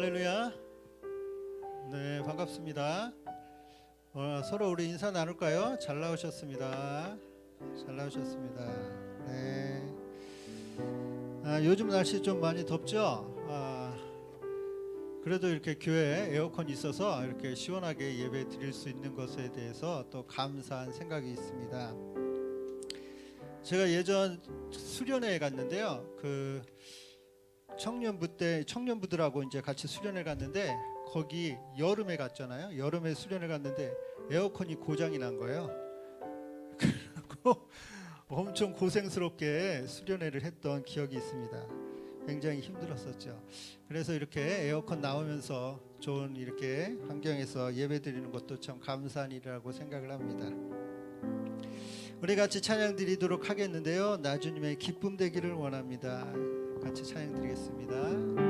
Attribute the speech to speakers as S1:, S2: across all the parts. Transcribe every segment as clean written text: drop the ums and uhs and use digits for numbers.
S1: 할렐루야. 네, 반갑습니다. 서로 우리 인사 나눌까요? 잘 나오셨습니다. 잘 나오셨습니다. 네. 요즘 날씨 좀 많이 덥죠? 그래도 이렇게 교회에 에어컨이 있어서 이렇게 시원하게 예배 드릴 수 있는 것에 대해서 또 감사한 생각이 있습니다. 제가 예전 수련회에 갔는데요. 그 청년부들하고 이제 같이 수련회 갔는데 거기 여름에 갔잖아요. 여름에 수련회 갔는데 에어컨이 고장이 난 거예요. 그리고 엄청 고생스럽게 수련회를 했던 기억이 있습니다. 굉장히 힘들었었죠. 그래서 이렇게 에어컨 나오면서 좋은 이렇게 환경에서 예배드리는 것도 참 감사한 일이라고 생각을 합니다. 우리 같이 찬양 드리도록 하겠는데요. 나주님의 기쁨 되기를 원합니다. 같이 찬양 드리겠습니다.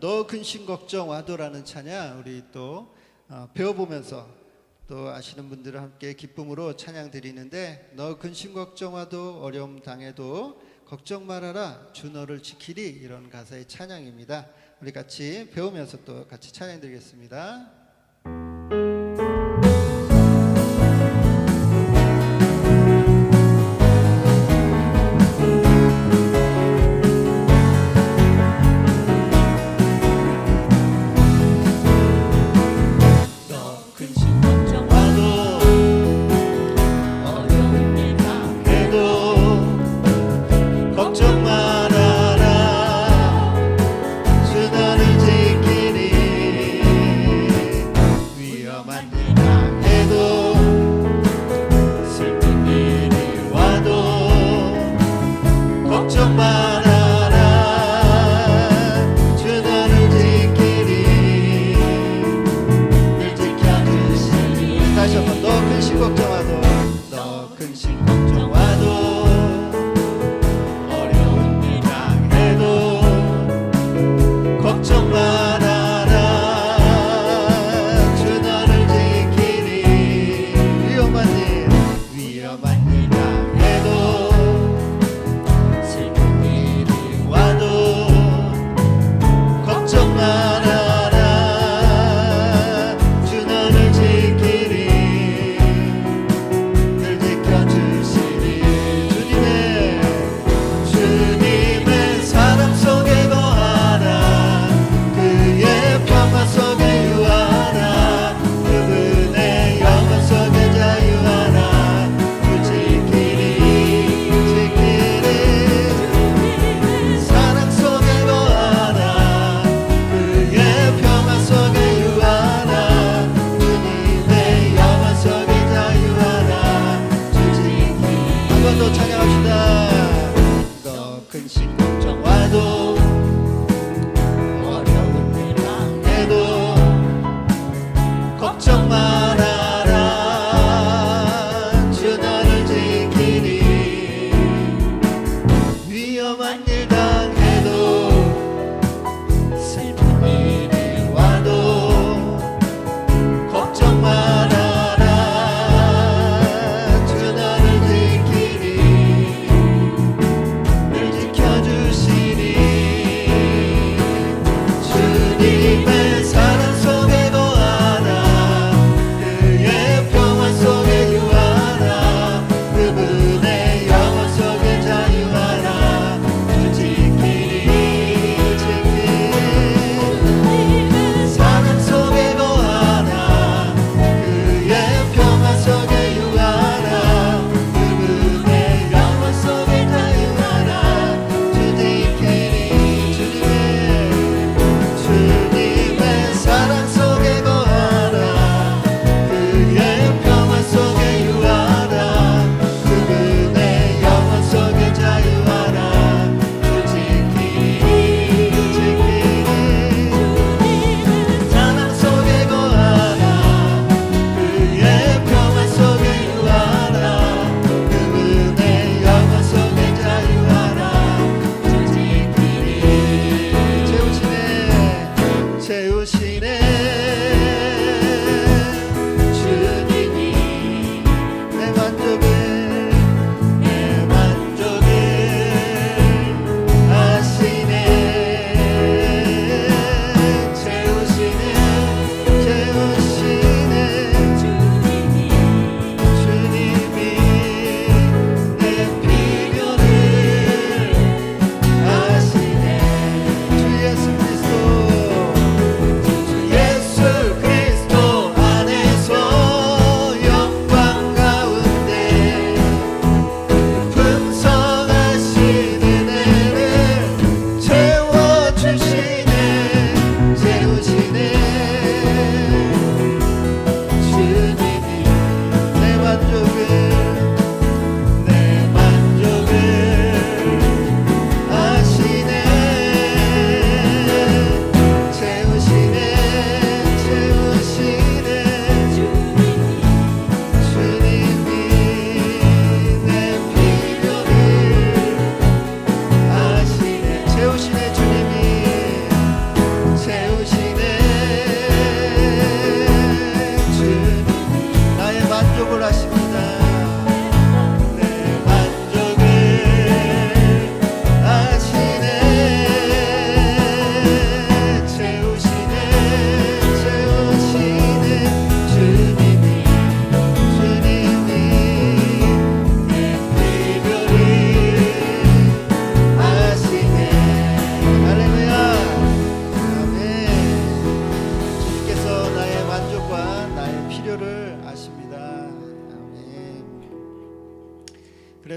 S1: 너 근심 걱정 와도라는 찬양 우리 또 배워보면서 또 아시는 분들과 함께 기쁨으로 찬양 드리는데, 너 근심 걱정 와도 어려움 당해도 걱정 말아라 주 너를 지키리, 이런 가사의 찬양입니다. 우리 같이 배우면서 또 같이 찬양 드리겠습니다.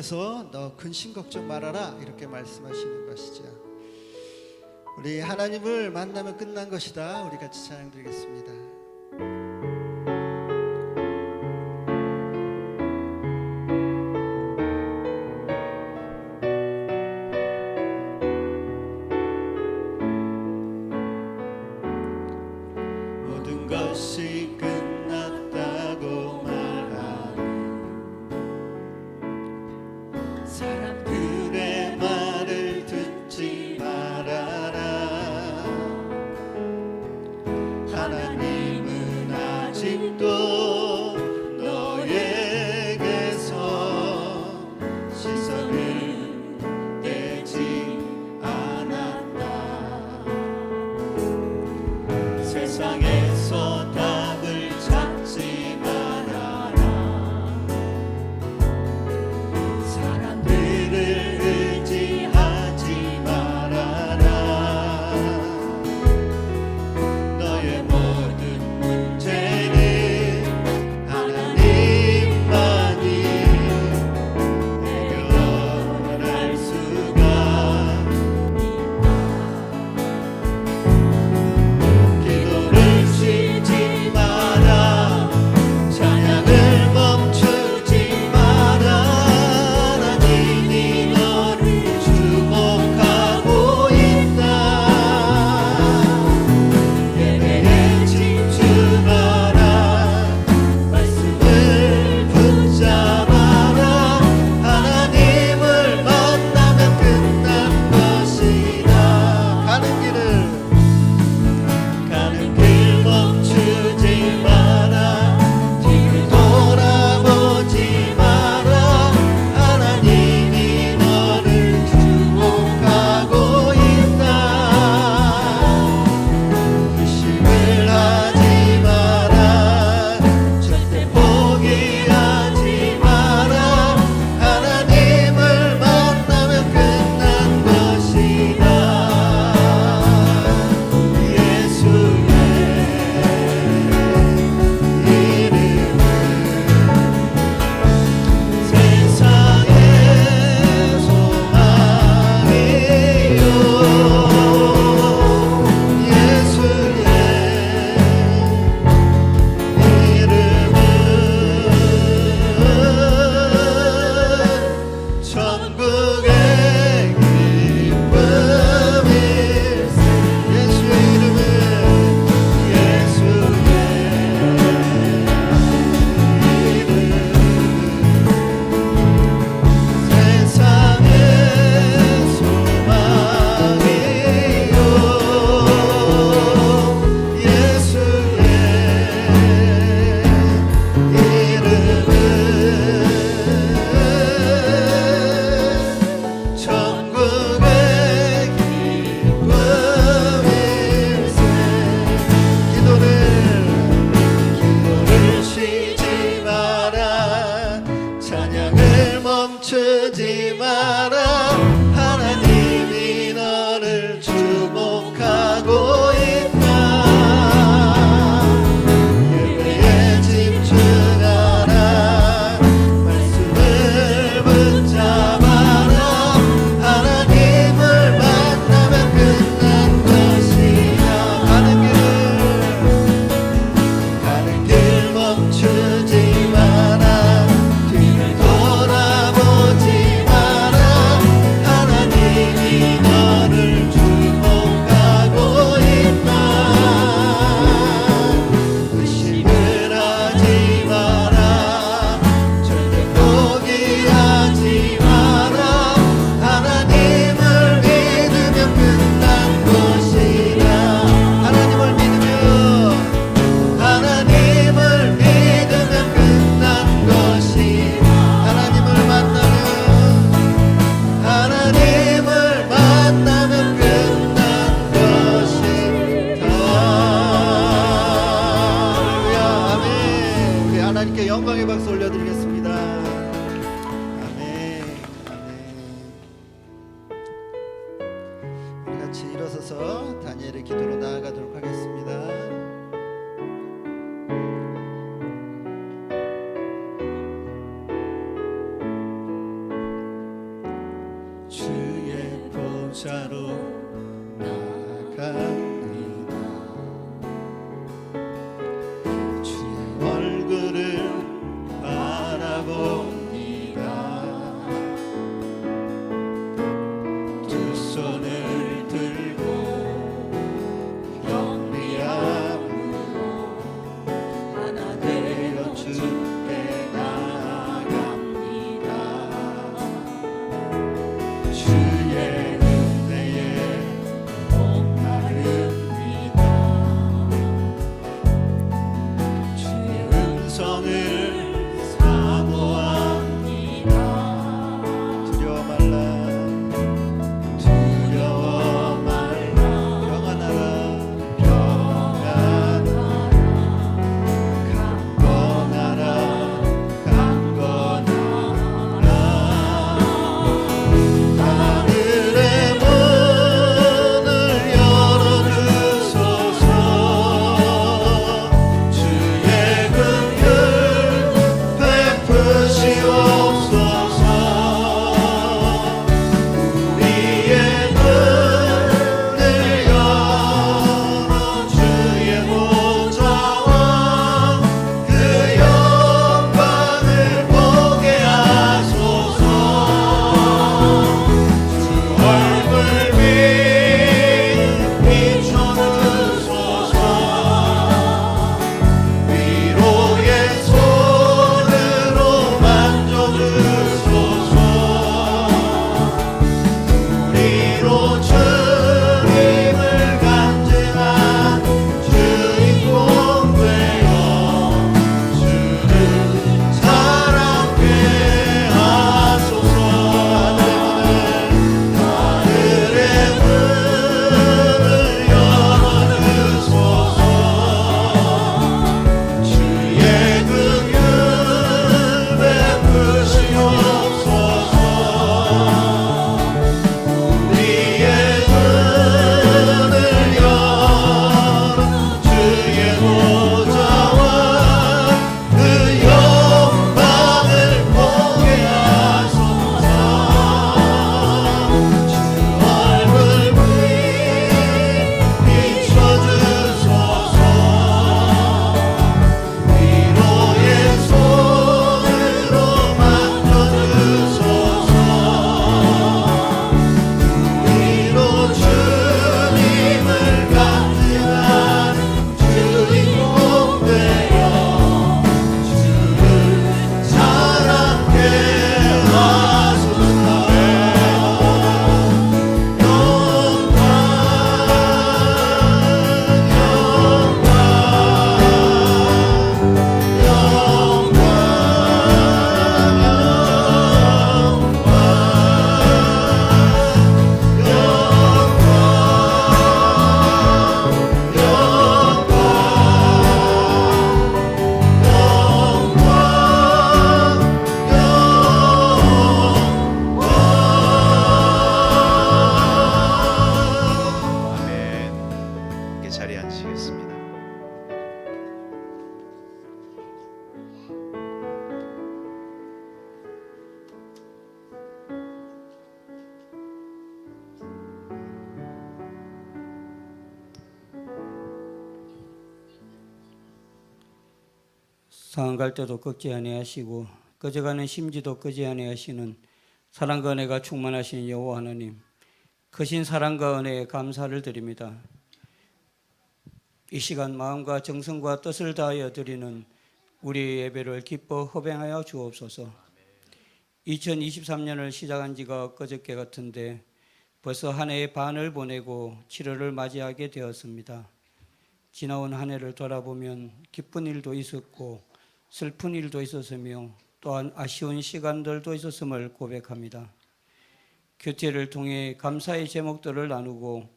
S1: 하나님께서 너 근심 걱정 말아라 이렇게 말씀하시는 것이죠. 우리 하나님을 만나면 끝난 것이다. 우리 같이 찬양 드리겠습니다. 모든 것이 끝났다고 말하니 사람들의 말을 듣지 말아라. 하나님은 아직도 너에게서 시선을 떼지 않았다. 세상에서 답을 찾지 말아라. 사람들을 의지하지 말아라. 너의 모든 문제는 하나님만이 해결할 수가 기도를 쉬지 마라. 찬양을 멈추지 마라. 하나님이 너를 주목하고 있다. 예배에 집중하라. 말씀을 붙잡아라. 하나님을 만나면 끝난 것이다. 가는 길 멈추지 마라. 뒤를 돌아보지 마라. 하나님이 너를 주목하고 있다. 의심을 하지 마라. 절대 포기하지 마라. 하나님을 만나면 끝난 것이다. 예수의 이름은 세상의 소망이요. 예수의 이름은 천국의 기쁨일세. 예수의 이름은 세상의 소망이요. 예수의 이름은 천국의 기쁨일세. 기도를 쉬지 마라. 찬양을 멈추지 마라. 하나님이 너를 주목하고 있다. 예배에 집중하라. 말씀을 붙잡아라. 하나님을 만나면 끝난 것이야. 가는 길 멈추지 마라. 뒤를 돌아보지 마라. 하나님이 너를 주목하고 있다. 의심을 하지 마라. 절대 포기하지 마라. 하나님을 믿으면 끝난 것이다. 하나님을 믿으면 끝난 것이. 하나님을 만나면 끝난 것이다. 할렐루야. 아멘. 우리 하나님께 영광의 박수 올려드리겠습니다. 아멘. 우리 같이 일어서서 다니엘의 기도로 나아가도록 하겠습니다. 주의 보좌로 나갑니다. 주의 얼굴을 바라봅니다. 두 손을 들고 경비함으로 하나 되어 주께 나아갑니다. 주의 은혜에 목마릅니다. 주의 음성을 사모합니다. 두려워 말라, 두려워 말라. 평안하라, 평안하라. 강건하라, 강건하라. 하늘의 문을 열어주소서. 주의 긍휼 베푸시옵소서. 우리의 문을 열어 주의 보좌와 그 영광을 보게 하소서. 주 얼굴 비춰주소서. 위로의 손으로 만져주소서. 우리로 주님을 간증한 주인공 되어 주를 사랑케 하소서. 하늘의 문을 열어주소서. 주의 긍휼 베푸시옵소서. 우리의 문을 열어 주의 보좌와 그 영광을 보게 하소서. 주 얼굴 비춰주소서. 위로의 손으로 만져주소서. 우리로 주님을 간증한 주인공 되어 주를 사랑케 하소서.
S2: 아멘. 함께 자리에 앉으시겠습니다.
S3: 상한 때도 꺾지 아니하시고 꺼져가는 심지도 끄지 아니하시는 사랑과 은혜가 충만하신 여호와 하나님, 크신 사랑과 은혜에 감사를 드립니다. 이 시간 마음과 정성과 뜻을 다하여 드리는 우리의 예배를 기뻐 허뱅하여 주옵소서. 2023년을 시작한 지가 그저께 같은데 벌써 한 해의 반을 보내고 7월을 맞이하게 되었습니다. 지나온 한 해를 돌아보면 기쁜 일도 있었고 슬픈 일도 있었으며 또한 아쉬운 시간들도 있었음을 고백합니다. 교체를 통해 감사의 제목들을 나누고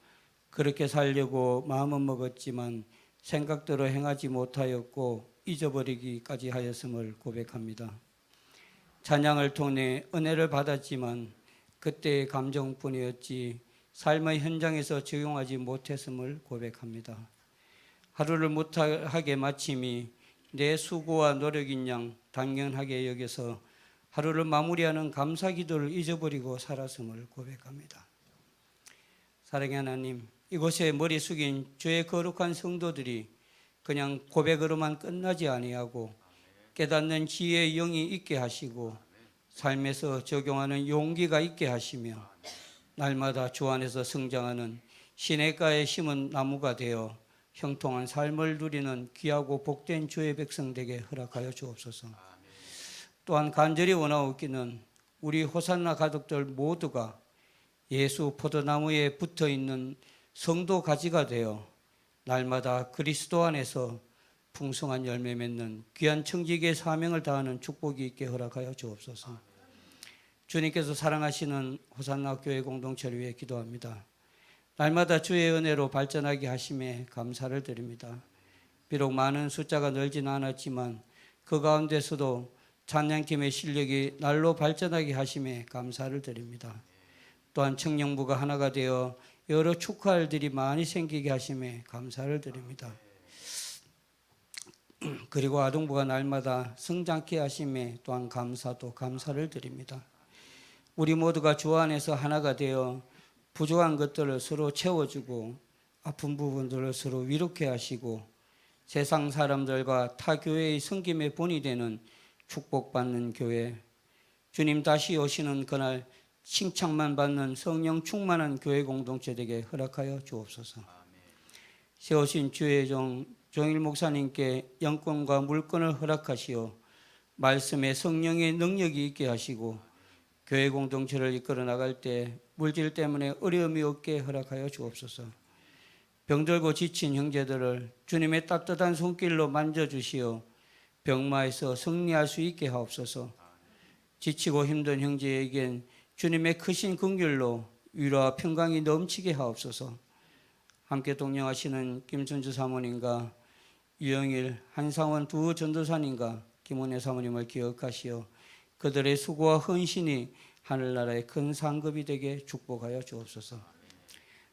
S3: 그렇게 살려고 마음은 먹었지만 생각대로 행하지 못하였고 잊어버리기까지 하였음을 고백합니다. 찬양을 통해 은혜를 받았지만 그때의 감정뿐이었지 삶의 현장에서 적용하지 못했음을 고백합니다. 하루를 못하게 마침이 내 수고와 노력인 양 당연하게 여겨서 하루를 마무리하는 감사 기도를 잊어버리고 살았음을 고백합니다. 사랑의 하나님, 이곳에 머리 숙인 주의 거룩한 성도들이 그냥 고백으로만 끝나지 아니하고 깨닫는 지혜의 영이 있게 하시고 삶에서 적용하는 용기가 있게 하시며 날마다 주 안에서 성장하는 시냇가에 심은 나무가 되어 형통한 삶을 누리는 귀하고 복된 주의 백성 되게 허락하여 주옵소서. 또한 간절히 원하옵기는 우리 호산나 가족들 모두가 예수 포도나무에 붙어있는 성도 가지가 되어 날마다 그리스도 안에서 풍성한 열매 맺는 귀한 청지기의 사명을 다하는 축복이 있게 허락하여 주옵소서. 주님께서 사랑하시는 호산나 교회 공동체를 위해 기도합니다. 날마다 주의 은혜로 발전하게 하심에 감사를 드립니다. 비록 많은 숫자가 늘지는 않았지만 그 가운데서도 찬양팀의 실력이 날로 발전하게 하심에 감사를 드립니다. 또한 청년부가 하나가 되어 여러 축하할 일들이 많이 생기게 하심에 감사를 드립니다. 그리고 아동부가 날마다 성장케 하심에 또한 감사도 감사를 드립니다. 우리 모두가 주 안에서 하나가 되어 부족한 것들을 서로 채워주고 아픈 부분들을 서로 위로케 하시고 세상 사람들과 타 교회의 섬김의 본이 되는 축복받는 교회, 주님 다시 오시는 그날 칭찬만 받는 성령 충만한 교회 공동체 되게 허락하여 주옵소서. 세우신 주의 종일 목사님께 영권과 물권을 허락하시어 말씀에 성령의 능력이 있게 하시고 교회 공동체를 이끌어 나갈 때 물질 때문에 어려움이 없게 허락하여 주옵소서. 병들고 지친 형제들을 주님의 따뜻한 손길로 만져주시어 병마에서 승리할 수 있게 하옵소서. 지치고 힘든 형제에겐 주님의 크신 긍휼로 위로와 평강이 넘치게 하옵소서. 함께 동행하시는 김순주 사모님과 유영일, 한상원 두 전도사님과 김원혜 사모님을 기억하시어 그들의 수고와 헌신이 하늘나라의 큰 상급이 되게 축복하여 주옵소서.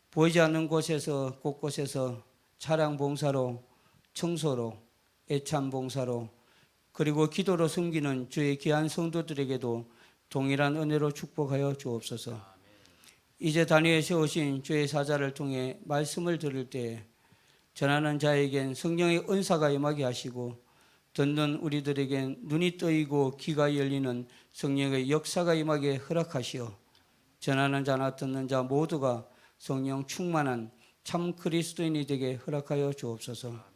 S3: 보이지 않는 곳에서 곳곳에서 차량 봉사로, 청소로, 애참 봉사로 그리고 기도로 섬기는 주의 귀한 성도들에게도 동일한 은혜로 축복하여 주옵소서. 이제 단위에 세우신 주의 사자를 통해 말씀을 들을 때 전하는 자에겐 성령의 은사가 임하게 하시고 듣는 우리들에겐 눈이 뜨이고 귀가 열리는 성령의 역사가 임하게 허락하시어 전하는 자나 듣는 자 모두가 성령 충만한 참 그리스도인이 되게 허락하여 주옵소서.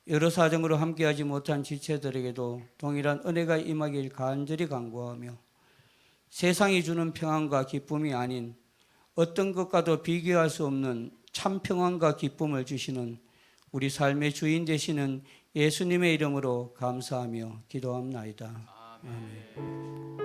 S3: 여러 사정으로 함께하지 못한 지체들에게도 동일한 은혜가 임하길 간절히 간구하며 세상이 주는 평안과 기쁨이 아닌 어떤 것과도 비교할 수 없는 참 평안과 기쁨을 주시는 우리 삶의 주인 되시는 예수님의 이름으로 감사하며 기도합나이다. 아멘.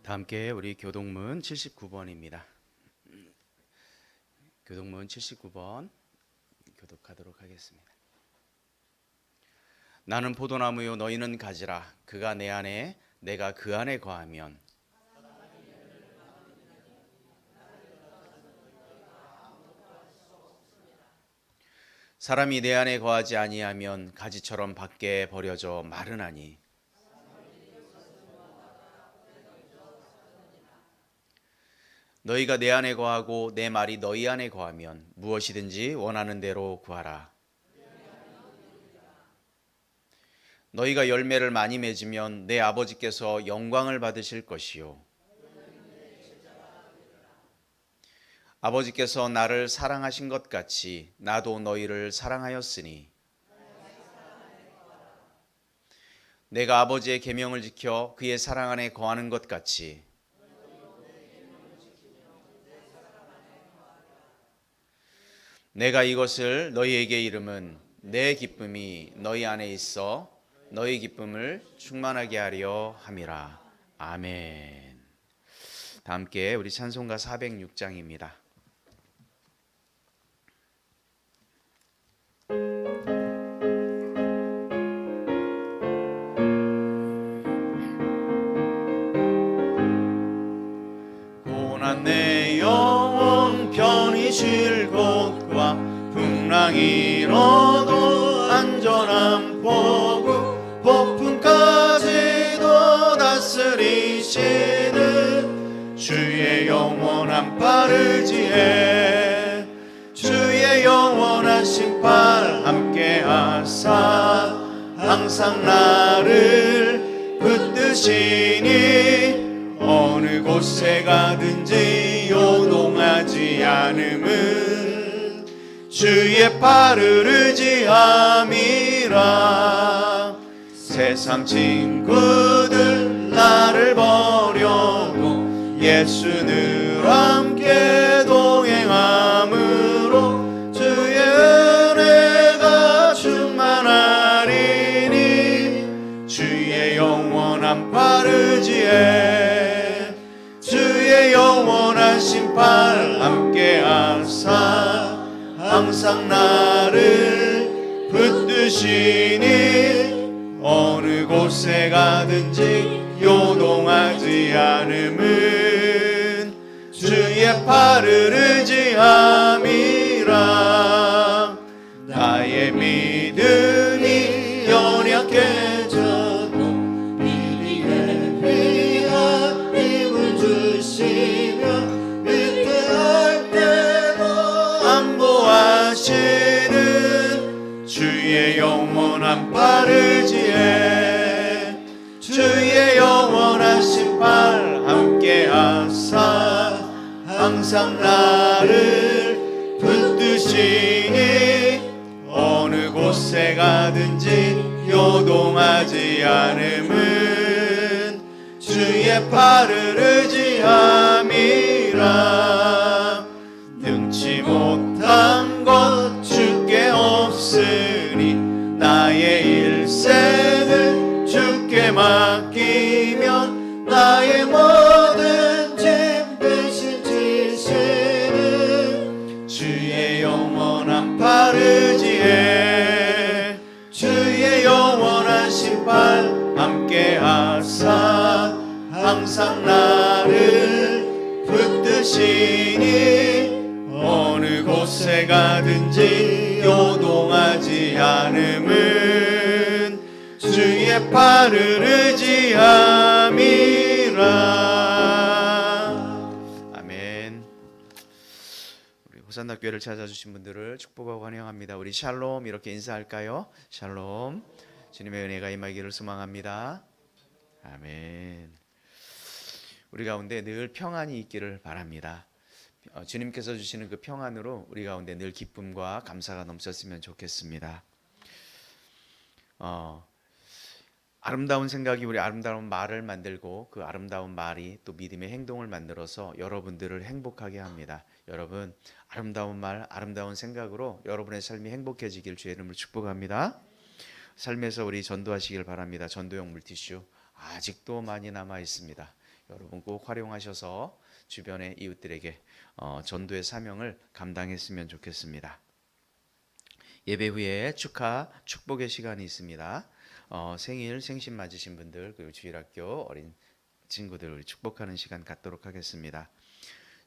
S2: 다 함께 우리 교동문 79번입니다. 교동문 79번 교독하도록 하겠습니다. 나는 포도나무요 너희는 가지라. 그가 내 안에 내가 그 안에 거하면 사람이 내 안에 거하지 아니하면 가지처럼 밖에 버려져 마르나니 너희가 내 안에 거하고 내 말이 너희 안에 거하면 무엇이든지 원하는 대로 구하라. 너희가 열매를 많이 맺으면 내 아버지께서 영광을 받으실 것이요 아버지께서 나를 사랑하신 것 같이 나도 너희를 사랑하였으니 내가 아버지의 계명을 지켜 그의 사랑 안에 거하는 것 같이 내가 이것을 너희에게 이름은 내 기쁨이 너희 안에 있어 너희 기쁨을 충만하게 하려 함이라. 아멘. 다 함께 우리 찬송가 406장입니다. 고난 내 영혼 편히 쉴 곳과 풍랑이 일어도 안전한 포구 폭풍까지도 다스리시는 주의 영원한 팔을 지혜 주의 영원한 신발 함께 하사 항상 나를 붙드시니 어느 곳에 가든지 요동하지 않음은 주의 팔을 의지함이라. 세상 친구들 나를 버려도 예수 늘 함께 동행함으로 주의 은혜가 충만하리니 주의 영원한 팔을 의지해 주의 영원한 신발 함께 하사 항상 나를 붙드시니 어느 곳에 가든지 요동하지 않음은 주의 팔을 의지함이라. 나의 믿음이 연약해져도 미리의 위한 힘을 주시며 위태할 때도 안보하시는 주의 영원한 팔을 지혜 주의 영원한 신발 함께 하사 항상 나를 붙드시니 어느 곳에 가든지 요동하지 않음은 주의 팔을 의지함이라. 능치 못한 것 주께 없으니 나의 일생을 주께 맡기면 나의 모든 짐 대신 지시는 주의 영원한 팔을 의지해 주의 영원한 신발 함께 하사 항상 나를 붙드시니 어느 곳에 가든지 요동하지 않음은 주의 팔을 의지함이라. 아멘. 우리 호산나 교회를 찾아주신 분들을 축복하고 환영합니다. 우리 샬롬 이렇게 인사할까요? 샬롬. 주님의 은혜가 임하기를 소망합니다. 아멘. 우리 가운데 늘 평안이 있기를 바랍니다. 주님께서 주시는 그 평안으로 우리 가운데 늘 기쁨과 감사가 넘쳤으면 좋겠습니다. 아름다운 생각이 우리 아름다운 말을 만들고 그 아름다운 말이 또 믿음의 행동을 만들어서 여러분들을 행복하게 합니다. 여러분 아름다운 말, 아름다운 생각으로 여러분의 삶이 행복해지길 주의 이름으로 축복합니다. 삶에서 우리 전도하시길 바랍니다. 전도용 물티슈 아직도 많이 남아 있습니다. 여러분 꼭 활용하셔서 주변의 이웃들에게 전도의 사명을 감당했으면 좋겠습니다. 예배 후에 축복의 시간이 있습니다. 생일 생신 맞으신 분들 그리고 주일학교 어린 친구들 우리 축복하는 시간 갖도록 하겠습니다.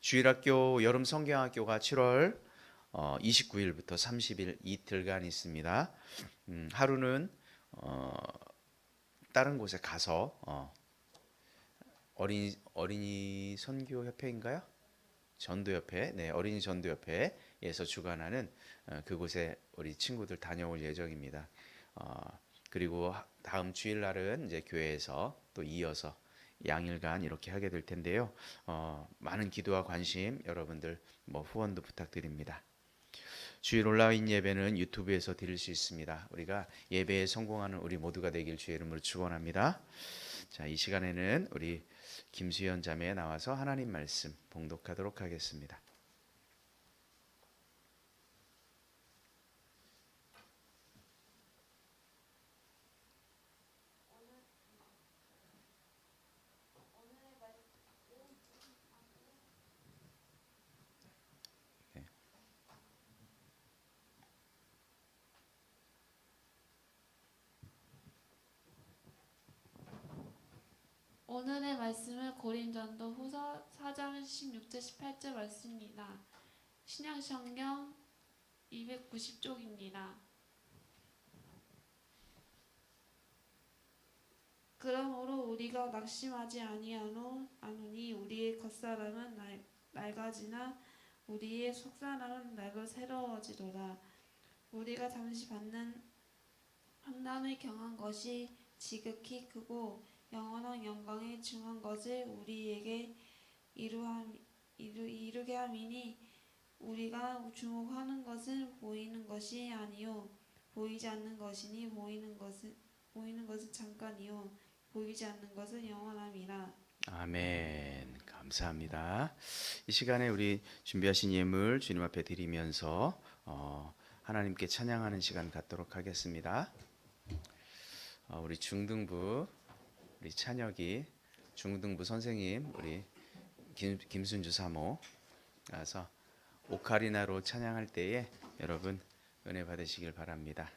S2: 주일학교 여름 성경학교가 7월 29일부터 30일 이틀간 있습니다. 하루는 다른 곳에 가서 어린이 선교협회인가요? 전도협회, 네, 어린이 전도협회에서 주관하는 그곳에 우리 친구들 다녀올 예정입니다. 그리고 다음 주일날은 이제 교회에서 또 이어서 양일간 이렇게 하게 될 텐데요. 많은 기도와 관심 여러분들 후원도 부탁드립니다. 주일 온라인 예배는 유튜브에서 드릴 수 있습니다. 우리가 예배에 성공하는 우리 모두가 되길 주의 이름으로 축원합니다. 자, 이 시간에는 우리 김수현 자매 나와서 하나님 말씀 봉독하도록 하겠습니다.
S4: 오늘의 말씀은 고린전도 후서 4장 16절 18절 말씀입니다. 신약성경 290쪽입니다. 그러므로 우리가 낙심하지 아니하노니 우리의 겉사람은 낡아지나 우리의 속사람은 날로 새로워지도다. 우리가 잠시 받는 환난을 경한 것이 지극히 크고 영원한 영광에 중한 것을 우리에게 이루게 함이니 우리가 주목하는 것은 보이는 것이 아니요 보이지 않는 것이니 보이는 것은 잠깐이요 보이지 않는 것은 영원함이라.
S2: 아멘. 감사합니다. 이 시간에 우리 준비하신 예물 주님 앞에 드리면서 하나님께 찬양하는 시간 갖도록 하겠습니다. 우리 중등부 우리 찬혁이 중등부 선생님 우리 김순주 사모 와서 오카리나로 찬양할 때에 여러분 은혜 받으시길 바랍니다.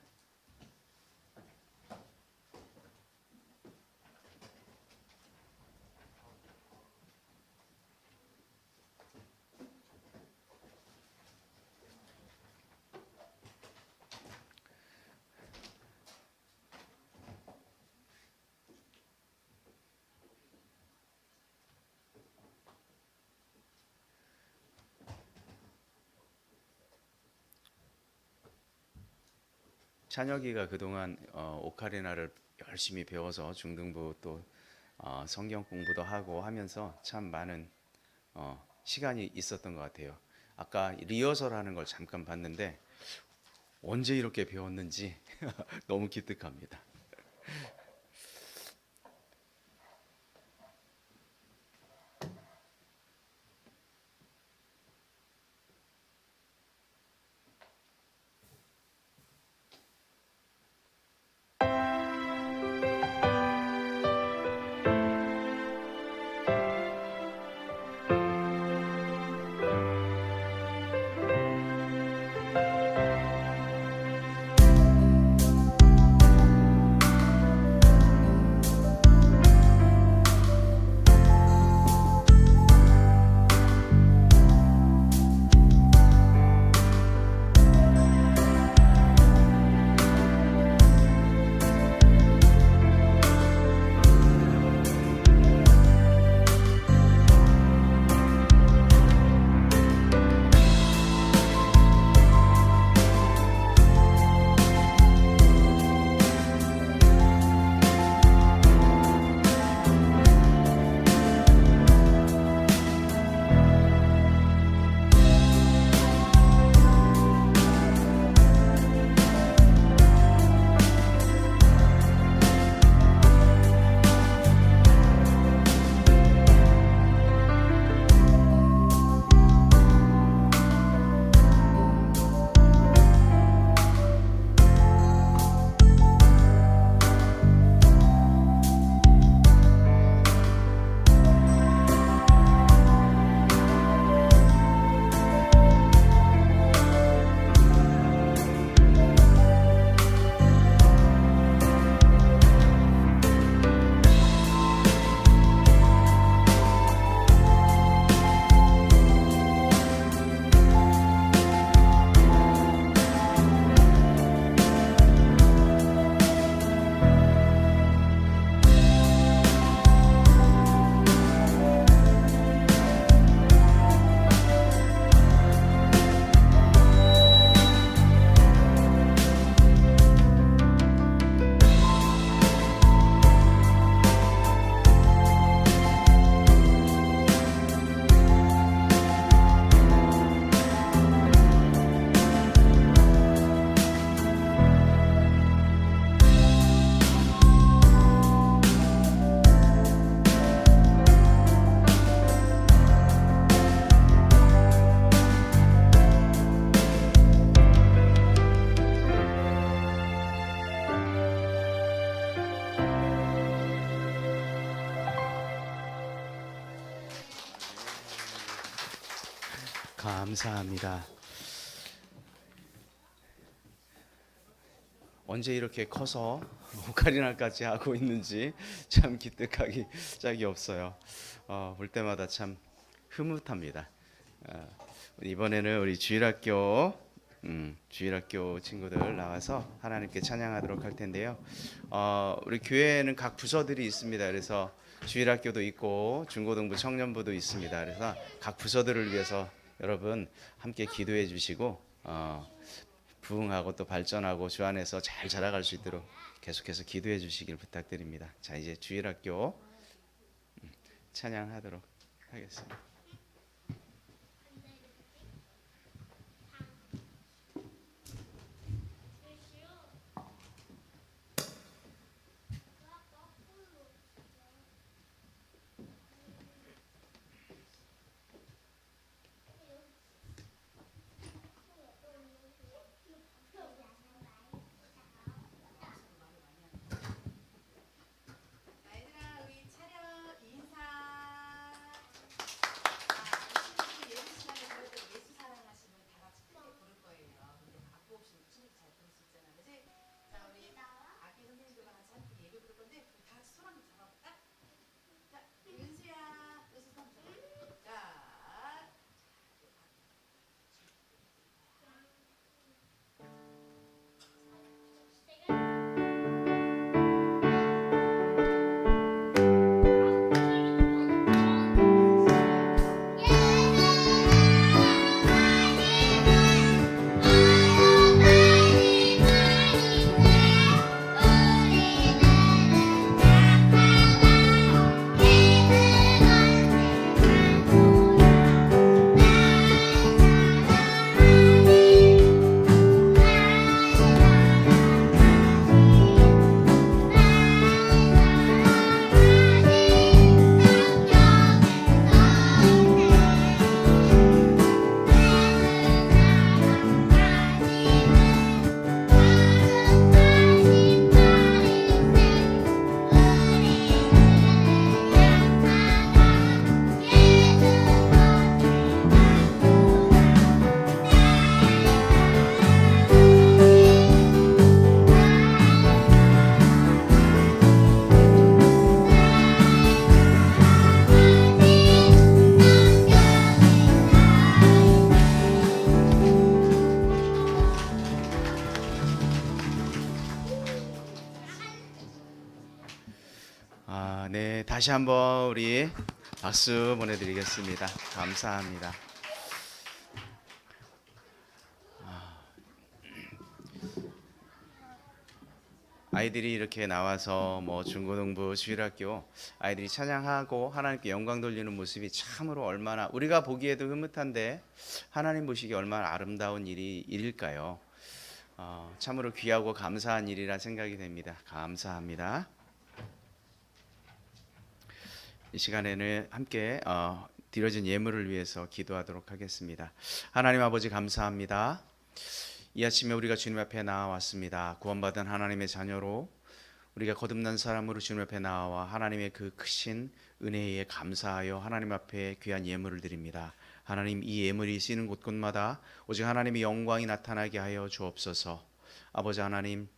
S2: 찬혁이가 그동안 오카리나를 열심히 배워서 중등부 또 성경 공부도 하고 하면서 참 많은 시간이 있었던 것 같아요. 아까 리허설 하는 걸 잠깐 봤는데 언제 이렇게 배웠는지 너무 기특합니다. 감사합니다. 언제 이렇게 커서 오카리나까지 하고 있는지 참 기특하기 짝이 없어요. 볼 때마다 참 흐뭇합니다. 이번에는 우리 주일학교 친구들 나와서 하나님께 찬양하도록 할 텐데요. 우리 교회에는 각 부서들이 있습니다. 그래서 주일학교도 있고 중고등부 청년부도 있습니다. 그래서 각 부서들을 위해서 여러분 함께 기도해 주시고 부흥하고 또 발전하고 주 안에서 잘 자라갈 수 있도록 계속해서 기도해 주시길 부탁드립니다. 자, 이제 주일학교 찬양하도록 하겠습니다.
S5: 얘들아 우리 차렷 인사. 예수 시간에 그럴 때 예수 사랑하시면 다 같이 크게 부를 거예요. 근데 악보 없이 친구들 잘 부를 수 있잖아, 그렇지? 자 우리 악기 선생님들과 같이 함께 예배 부를 건데 우리 다 같이 손 한번 잡아볼까? 자 은수야, 은수 손 잡아. 자.
S2: 네, 다시 한번 우리 박수 보내드리겠습니다. 감사합니다. 아이들이 이렇게 나와서 뭐 중고등부 주일학교 아이들이 찬양하고 하나님께 영광 돌리는 모습이 참으로 얼마나 우리가 보기에도 흐뭇한데 하나님 보시기에 얼마나 아름다운 일일까요? 참으로 귀하고 감사한 일이라 생각이 됩니다. 감사합니다. 이 시간에는 함께 드려진 예물을 위해서 기도하도록 하겠습니다. 하나님 아버지 감사합니다. 이 아침에 우리가 주님 앞에 나와왔습니다. 구원받은 하나님의 자녀로 우리가 거듭난 사람으로 주님 앞에 나와 하나님의 그 크신 은혜에 감사하여 하나님 앞에 귀한 예물을 드립니다. 하나님, 이 예물이 쓰이는 곳곳마다 오직 하나님의 영광이 나타나게 하여 주옵소서. 아버지 하나님,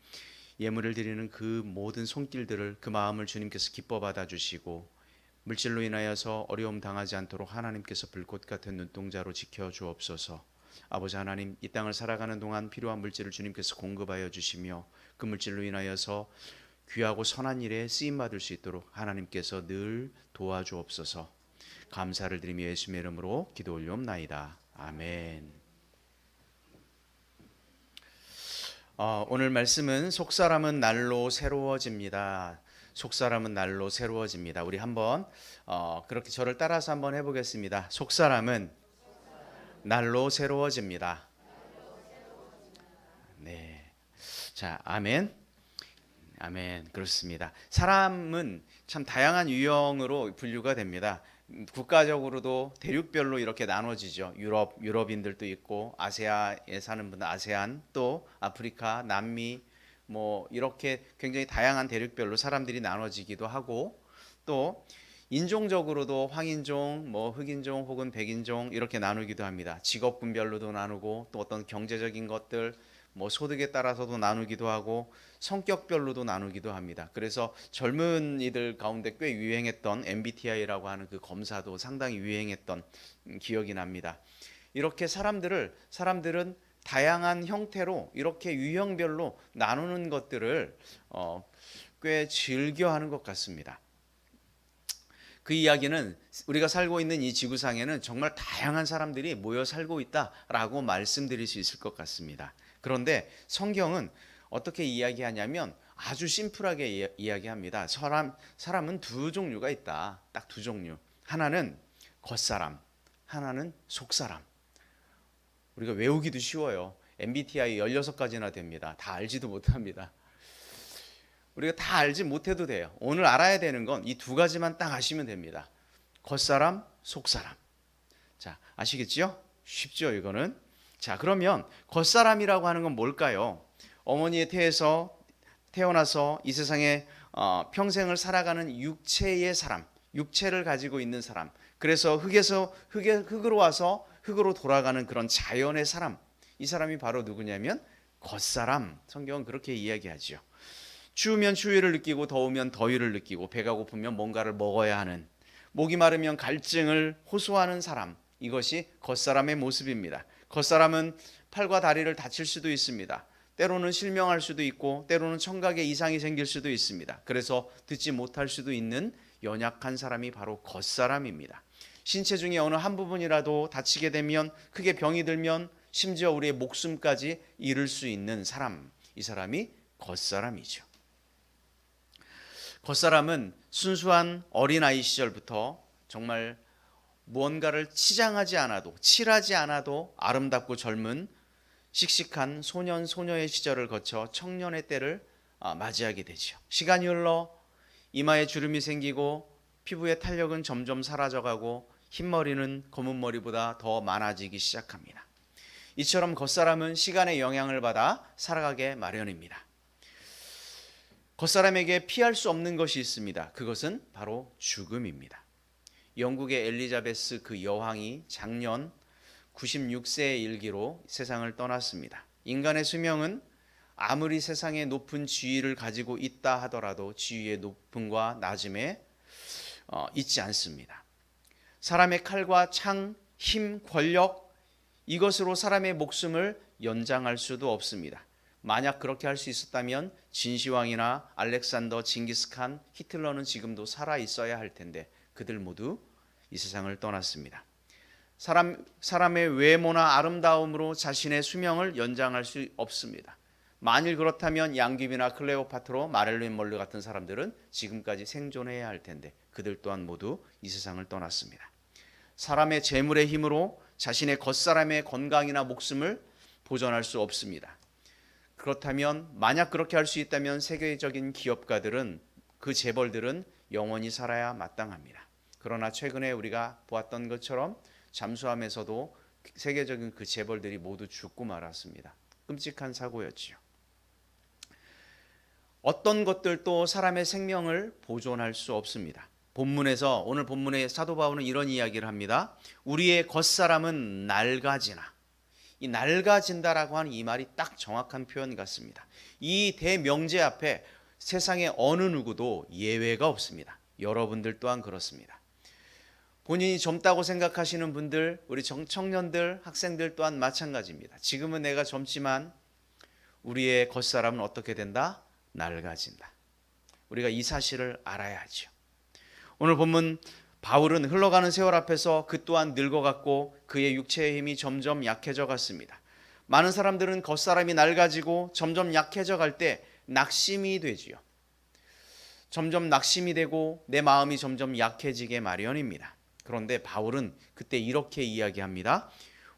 S2: 예물을 드리는 그 모든 손길들을 그 마음을 주님께서 기뻐 받아주시고 물질로 인하여서 어려움 당하지 않도록 하나님께서 불꽃 같은 눈동자로 지켜 주옵소서. 아버지 하나님, 이 땅을 살아가는 동안 필요한 물질을 주님께서 공급하여 주시며 그 물질로 인하여서 귀하고 선한 일에 쓰임 받을 수 있도록 하나님께서 늘 도와주옵소서. 감사를 드리며 예수님의 이름으로 기도 올리옵나이다. 아멘. 오늘 말씀은 속사람은 날로 새로워집니다. 속사람은 날로 새로워집니다. 우리 한번 그렇게 저를 따라서 한번 해보겠습니다. 속사람은 날로 새로워집니다. 네, 자, 아멘. 아멘. 그렇습니다. 사람은 참 다양한 유형으로 분류가 됩니다. 국가적으로도 대륙별로 이렇게 나눠지죠. 유럽인들도 있고 아시아에 사는 분들 아세안, 또 아프리카, 남미 뭐 이렇게 굉장히 다양한 대륙별로 사람들이 나눠지기도 하고 또 인종적으로도 황인종, 뭐 흑인종 혹은 백인종 이렇게 나누기도 합니다. 직업군별로도 나누고 또 어떤 경제적인 것들 뭐 소득에 따라서도 나누기도 하고 성격별로도 나누기도 합니다. 그래서 젊은이들 가운데 꽤 유행했던 MBTI라고 하는 그 검사도 상당히 유행했던 기억이 납니다. 이렇게 사람들은 다양한 형태로 이렇게 유형별로 나누는 것들을 꽤 즐겨하는 것 같습니다. 그 이야기는 우리가 살고 있는 이 지구상에는 정말 다양한 사람들이 모여 살고 있다라고 말씀드릴 수 있을 것 같습니다. 그런데 성경은 어떻게 이야기하냐면 아주 심플하게 이야기합니다. 사람은 두 종류가 있다. 딱 두 종류. 하나는 겉사람, 하나는 속사람. 우리가 외우기도 쉬워요. MBTI 16가지나 됩니다. 다 알지도 못합니다. 우리가 다 알지 못해도 돼요. 오늘 알아야 되는 건 이 두 가지만 딱 아시면 됩니다. 겉사람, 속사람. 자, 아시겠죠? 쉽죠, 이거는. 자, 그러면 겉사람이라고 하는 건 뭘까요? 어머니의 태에서 태어나서 이 세상에 평생을 살아가는 육체의 사람, 육체를 가지고 있는 사람. 그래서 흙으로 와서 흙으로 돌아가는 그런 자연의 사람. 이 사람이 바로 누구냐면 겉사람. 성경은 그렇게 이야기하죠. 추우면 추위를 느끼고 더우면 더위를 느끼고 배가 고프면 뭔가를 먹어야 하는, 목이 마르면 갈증을 호소하는 사람. 이것이 겉사람의 모습입니다. 겉사람은 팔과 다리를 다칠 수도 있습니다. 때로는 실명할 수도 있고 때로는 청각에 이상이 생길 수도 있습니다. 그래서 듣지 못할 수도 있는 연약한 사람이 바로 겉사람입니다. 신체 중에 어느 한 부분이라도 다치게 되면, 크게 병이 들면 심지어 우리의 목숨까지 잃을 수 있는 사람, 이 사람이 겉사람이죠. 겉사람은 순수한 어린아이 시절부터 정말 무언가를 치장하지 않아도, 칠하지 않아도 아름답고 젊은 씩씩한 소년, 소녀의 시절을 거쳐 청년의 때를 맞이하게 되죠. 시간이 흘러 이마에 주름이 생기고 피부의 탄력은 점점 사라져가고 흰머리는 검은 머리보다 더 많아지기 시작합니다. 이처럼 겉사람은 시간의 영향을 받아 살아가게 마련입니다. 겉사람에게 피할 수 없는 것이 있습니다. 그것은 바로 죽음입니다. 영국의 엘리자베스 그 여왕이 작년 96세의 일기로 세상을 떠났습니다. 인간의 수명은 아무리 세상에 높은 지위를 가지고 있다 하더라도 지위의 높음과 낮음에 있지 않습니다. 사람의 칼과 창, 힘, 권력, 이것으로 사람의 목숨을 연장할 수도 없습니다. 만약 그렇게 할 수 있었다면 진시황이나 알렉산더, 징기스칸, 히틀러는 지금도 살아 있어야 할 텐데 그들 모두 이 세상을 떠났습니다. 사람의 외모나 아름다움으로 자신의 수명을 연장할 수 없습니다. 만일 그렇다면 양귀비나 클레오파트로, 마릴린 먼로 같은 사람들은 지금까지 생존해야 할 텐데 그들 또한 모두 이 세상을 떠났습니다. 사람의 재물의 힘으로 자신의 겉사람의 건강이나 목숨을 보존할 수 없습니다. 그렇다면 만약 그렇게 할 수 있다면 세계적인 기업가들은, 그 재벌들은 영원히 살아야 마땅합니다. 그러나 최근에 우리가 보았던 것처럼 잠수함에서도 세계적인 그 재벌들이 모두 죽고 말았습니다. 끔찍한 사고였지요. 어떤 것들도 사람의 생명을 보존할 수 없습니다. 오늘 본문의 사도 바울은 이런 이야기를 합니다. 우리의 겉사람은 낡아지나. 이 낡아진다라고 하는 이 말이 딱 정확한 표현 같습니다. 이 대명제 앞에 세상에 어느 누구도 예외가 없습니다. 여러분들 또한 그렇습니다. 본인이 젊다고 생각하시는 분들, 우리 청년들, 학생들 또한 마찬가지입니다. 지금은 내가 젊지만 우리의 겉사람은 어떻게 된다? 낡아진다. 우리가 이 사실을 알아야 하죠. 오늘 본문 바울은 흘러가는 세월 앞에서 그 또한 늙어갔고 그의 육체의 힘이 점점 약해져 갔습니다. 많은 사람들은 겉사람이 낡아지고 점점 약해져 갈 때 낙심이 되지요. 점점 낙심이 되고 내 마음이 점점 약해지게 마련입니다. 그런데 바울은 그때 이렇게 이야기합니다.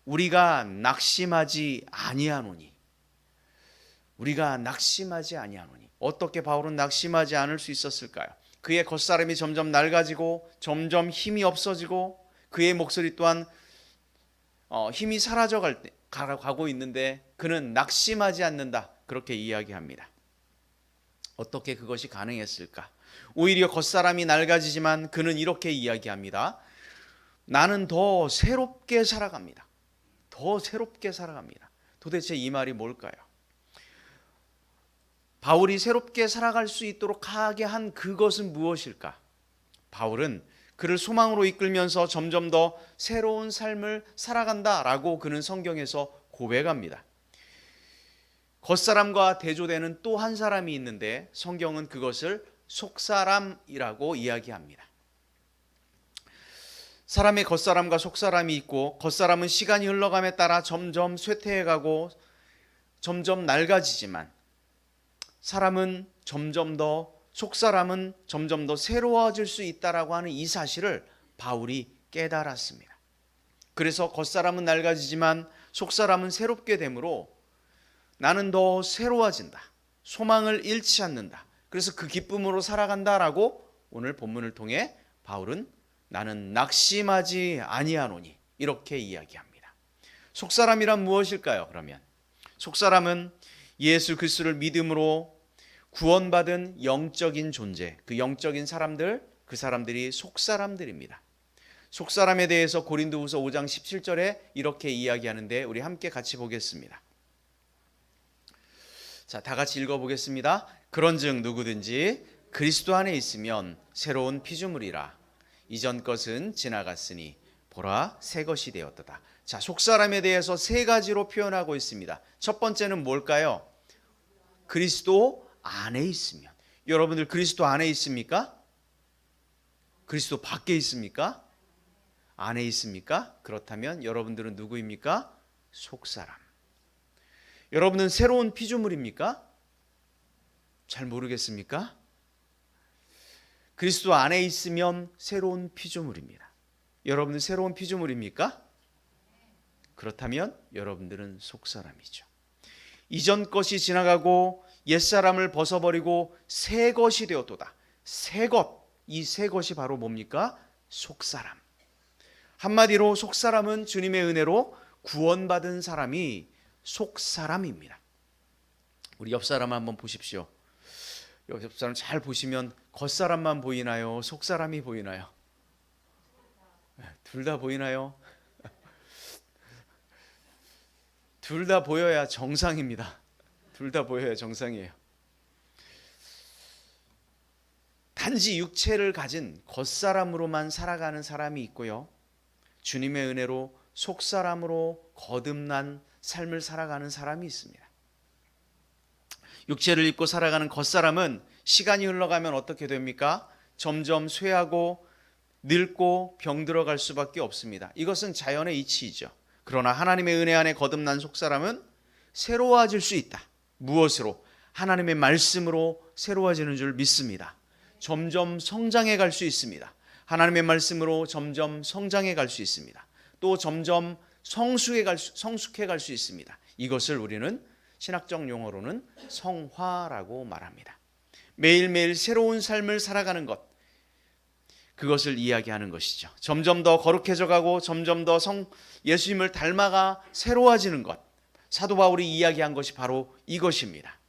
S2: 우리가 낙심하지 아니하노니. 우리가 낙심하지 아니하노니. 어떻게 바울은 낙심하지 않을 수 있었을까요? 그의 겉사람이 점점 낡아지고 점점 힘이 없어지고 그의 목소리 또한 힘이 사라져 가고 있는데 그는 낙심하지 않는다. 그렇게 이야기합니다. 어떻게 그것이 가능했을까? 오히려 겉사람이 낡아지지만 그는 이렇게 이야기합니다. 나는 더 새롭게 살아갑니다. 더 새롭게 살아갑니다. 도대체 이 말이 뭘까요? 바울이 새롭게 살아갈 수 있도록 하게 한 그것은 무엇일까? 바울은 그를 소망으로 이끌면서 점점 더 새로운 삶을 살아간다라고 그는 성경에서 고백합니다. 겉사람과 대조되는 또 한 사람이 있는데 성경은 그것을 속사람이라고 이야기합니다. 사람의 겉사람과 속사람이 있고, 겉사람은 시간이 흘러감에 따라 점점 쇠퇴해가고 점점 낡아지지만, 사람은 점점 더, 속사람은 점점 더 새로워질 수 있다라고 하는 이 사실을 바울이 깨달았습니다. 그래서 겉사람은 낡아지지만 속사람은 새롭게 되므로 나는 더 새로워진다, 소망을 잃지 않는다, 그래서 그 기쁨으로 살아간다라고 오늘 본문을 통해 바울은 나는 낙심하지 아니하노니 이렇게 이야기합니다. 속사람이란 무엇일까요? 그러면 속사람은 예수 그리스도를 믿음으로 구원받은 영적인 존재, 그 영적인 사람들, 그 사람들이 속사람들입니다. 속사람에 대해서 고린도후서 5장 17절에 이렇게 이야기하는데 우리 함께 같이 보겠습니다. 자, 다 같이 읽어보겠습니다. 그런즉 누구든지 그리스도 안에 있으면 새로운 피조물이라. 이전 것은 지나갔으니 보라 새 것이 되었도다. 자, 속사람에 대해서 세 가지로 표현하고 있습니다. 첫 번째는 뭘까요? 그리스도 안에 있으면. 여러분들 그리스도 안에 있습니까? 그리스도 밖에 있습니까? 안에 있습니까? 그렇다면 여러분들은 누구입니까? 속사람. 여러분은 새로운 피조물입니까? 잘 모르겠습니까? 그리스도 안에 있으면 새로운 피조물입니다. 여러분은 새로운 피조물입니까? 그렇다면 여러분들은 속사람이죠. 이전 것이 지나가고 옛사람을 벗어버리고 새 것이 되었도다. 새 것, 이 새 것이 바로 뭡니까? 속사람. 한마디로 속사람은 주님의 은혜로 구원받은 사람이 속사람입니다. 우리 옆 사람 한번 보십시오. 옆 사람 잘 보시면 겉사람만 보이나요? 속사람이 보이나요? 둘 다 보이나요? 둘 다 보여야 정상입니다. 둘 다 보여야 정상이에요. 단지 육체를 가진 겉사람으로만 살아가는 사람이 있고요, 주님의 은혜로 속사람으로 거듭난 삶을 살아가는 사람이 있습니다. 육체를 입고 살아가는 겉사람은 시간이 흘러가면 어떻게 됩니까? 점점 쇠하고 늙고 병들어갈 수밖에 없습니다. 이것은 자연의 이치이죠. 그러나 하나님의 은혜 안에 거듭난 속사람은 새로워질 수 있다. 무엇으로? 하나님의 말씀으로 새로워지는 줄 믿습니다. 점점 성장해 갈 수 있습니다. 하나님의 말씀으로 점점 성장해 갈 수 있습니다. 또 점점 성숙해 갈 수 있습니다. 이것을 우리는 신학적 용어로는 성화라고 말합니다. 매일매일 새로운 삶을 살아가는 것, 그것을 이야기하는 것이죠. 점점 더 거룩해져 가고 점점 더 예수님을 닮아가 새로워지는 것, 사도 바울이 이야기한 것이 바로 이것입니다.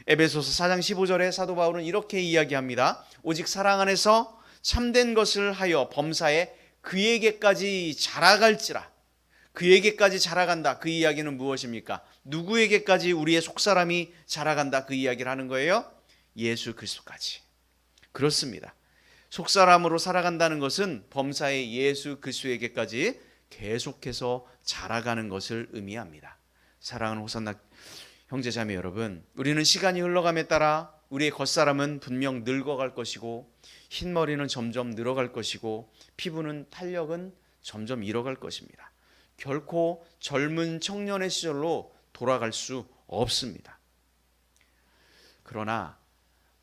S2: 에베소서 4장 15절에 사도 바울은 이렇게 이야기합니다. 오직 사랑 안에서 참된 것을 하여 범사에 그에게까지 자라갈지라. 그에게까지 자라간다. 그 이야기는 무엇입니까? 누구에게까지 우리의 속사람이 자라간다. 그 이야기를 하는 거예요. 예수 그리스도까지. 그렇습니다. 속사람으로 살아간다는 것은 범사의 예수 그리스도에게까지 계속해서 자라가는 것을 의미합니다. 사랑하는 호산나 형제자매 여러분, 우리는 시간이 흘러감에 따라 우리의 겉사람은 분명 늙어갈 것이고, 흰머리는 점점 늘어갈 것이고, 피부는 탄력은 점점 잃어갈 것입니다. 결코 젊은 청년의 시절로 돌아갈 수 없습니다. 그러나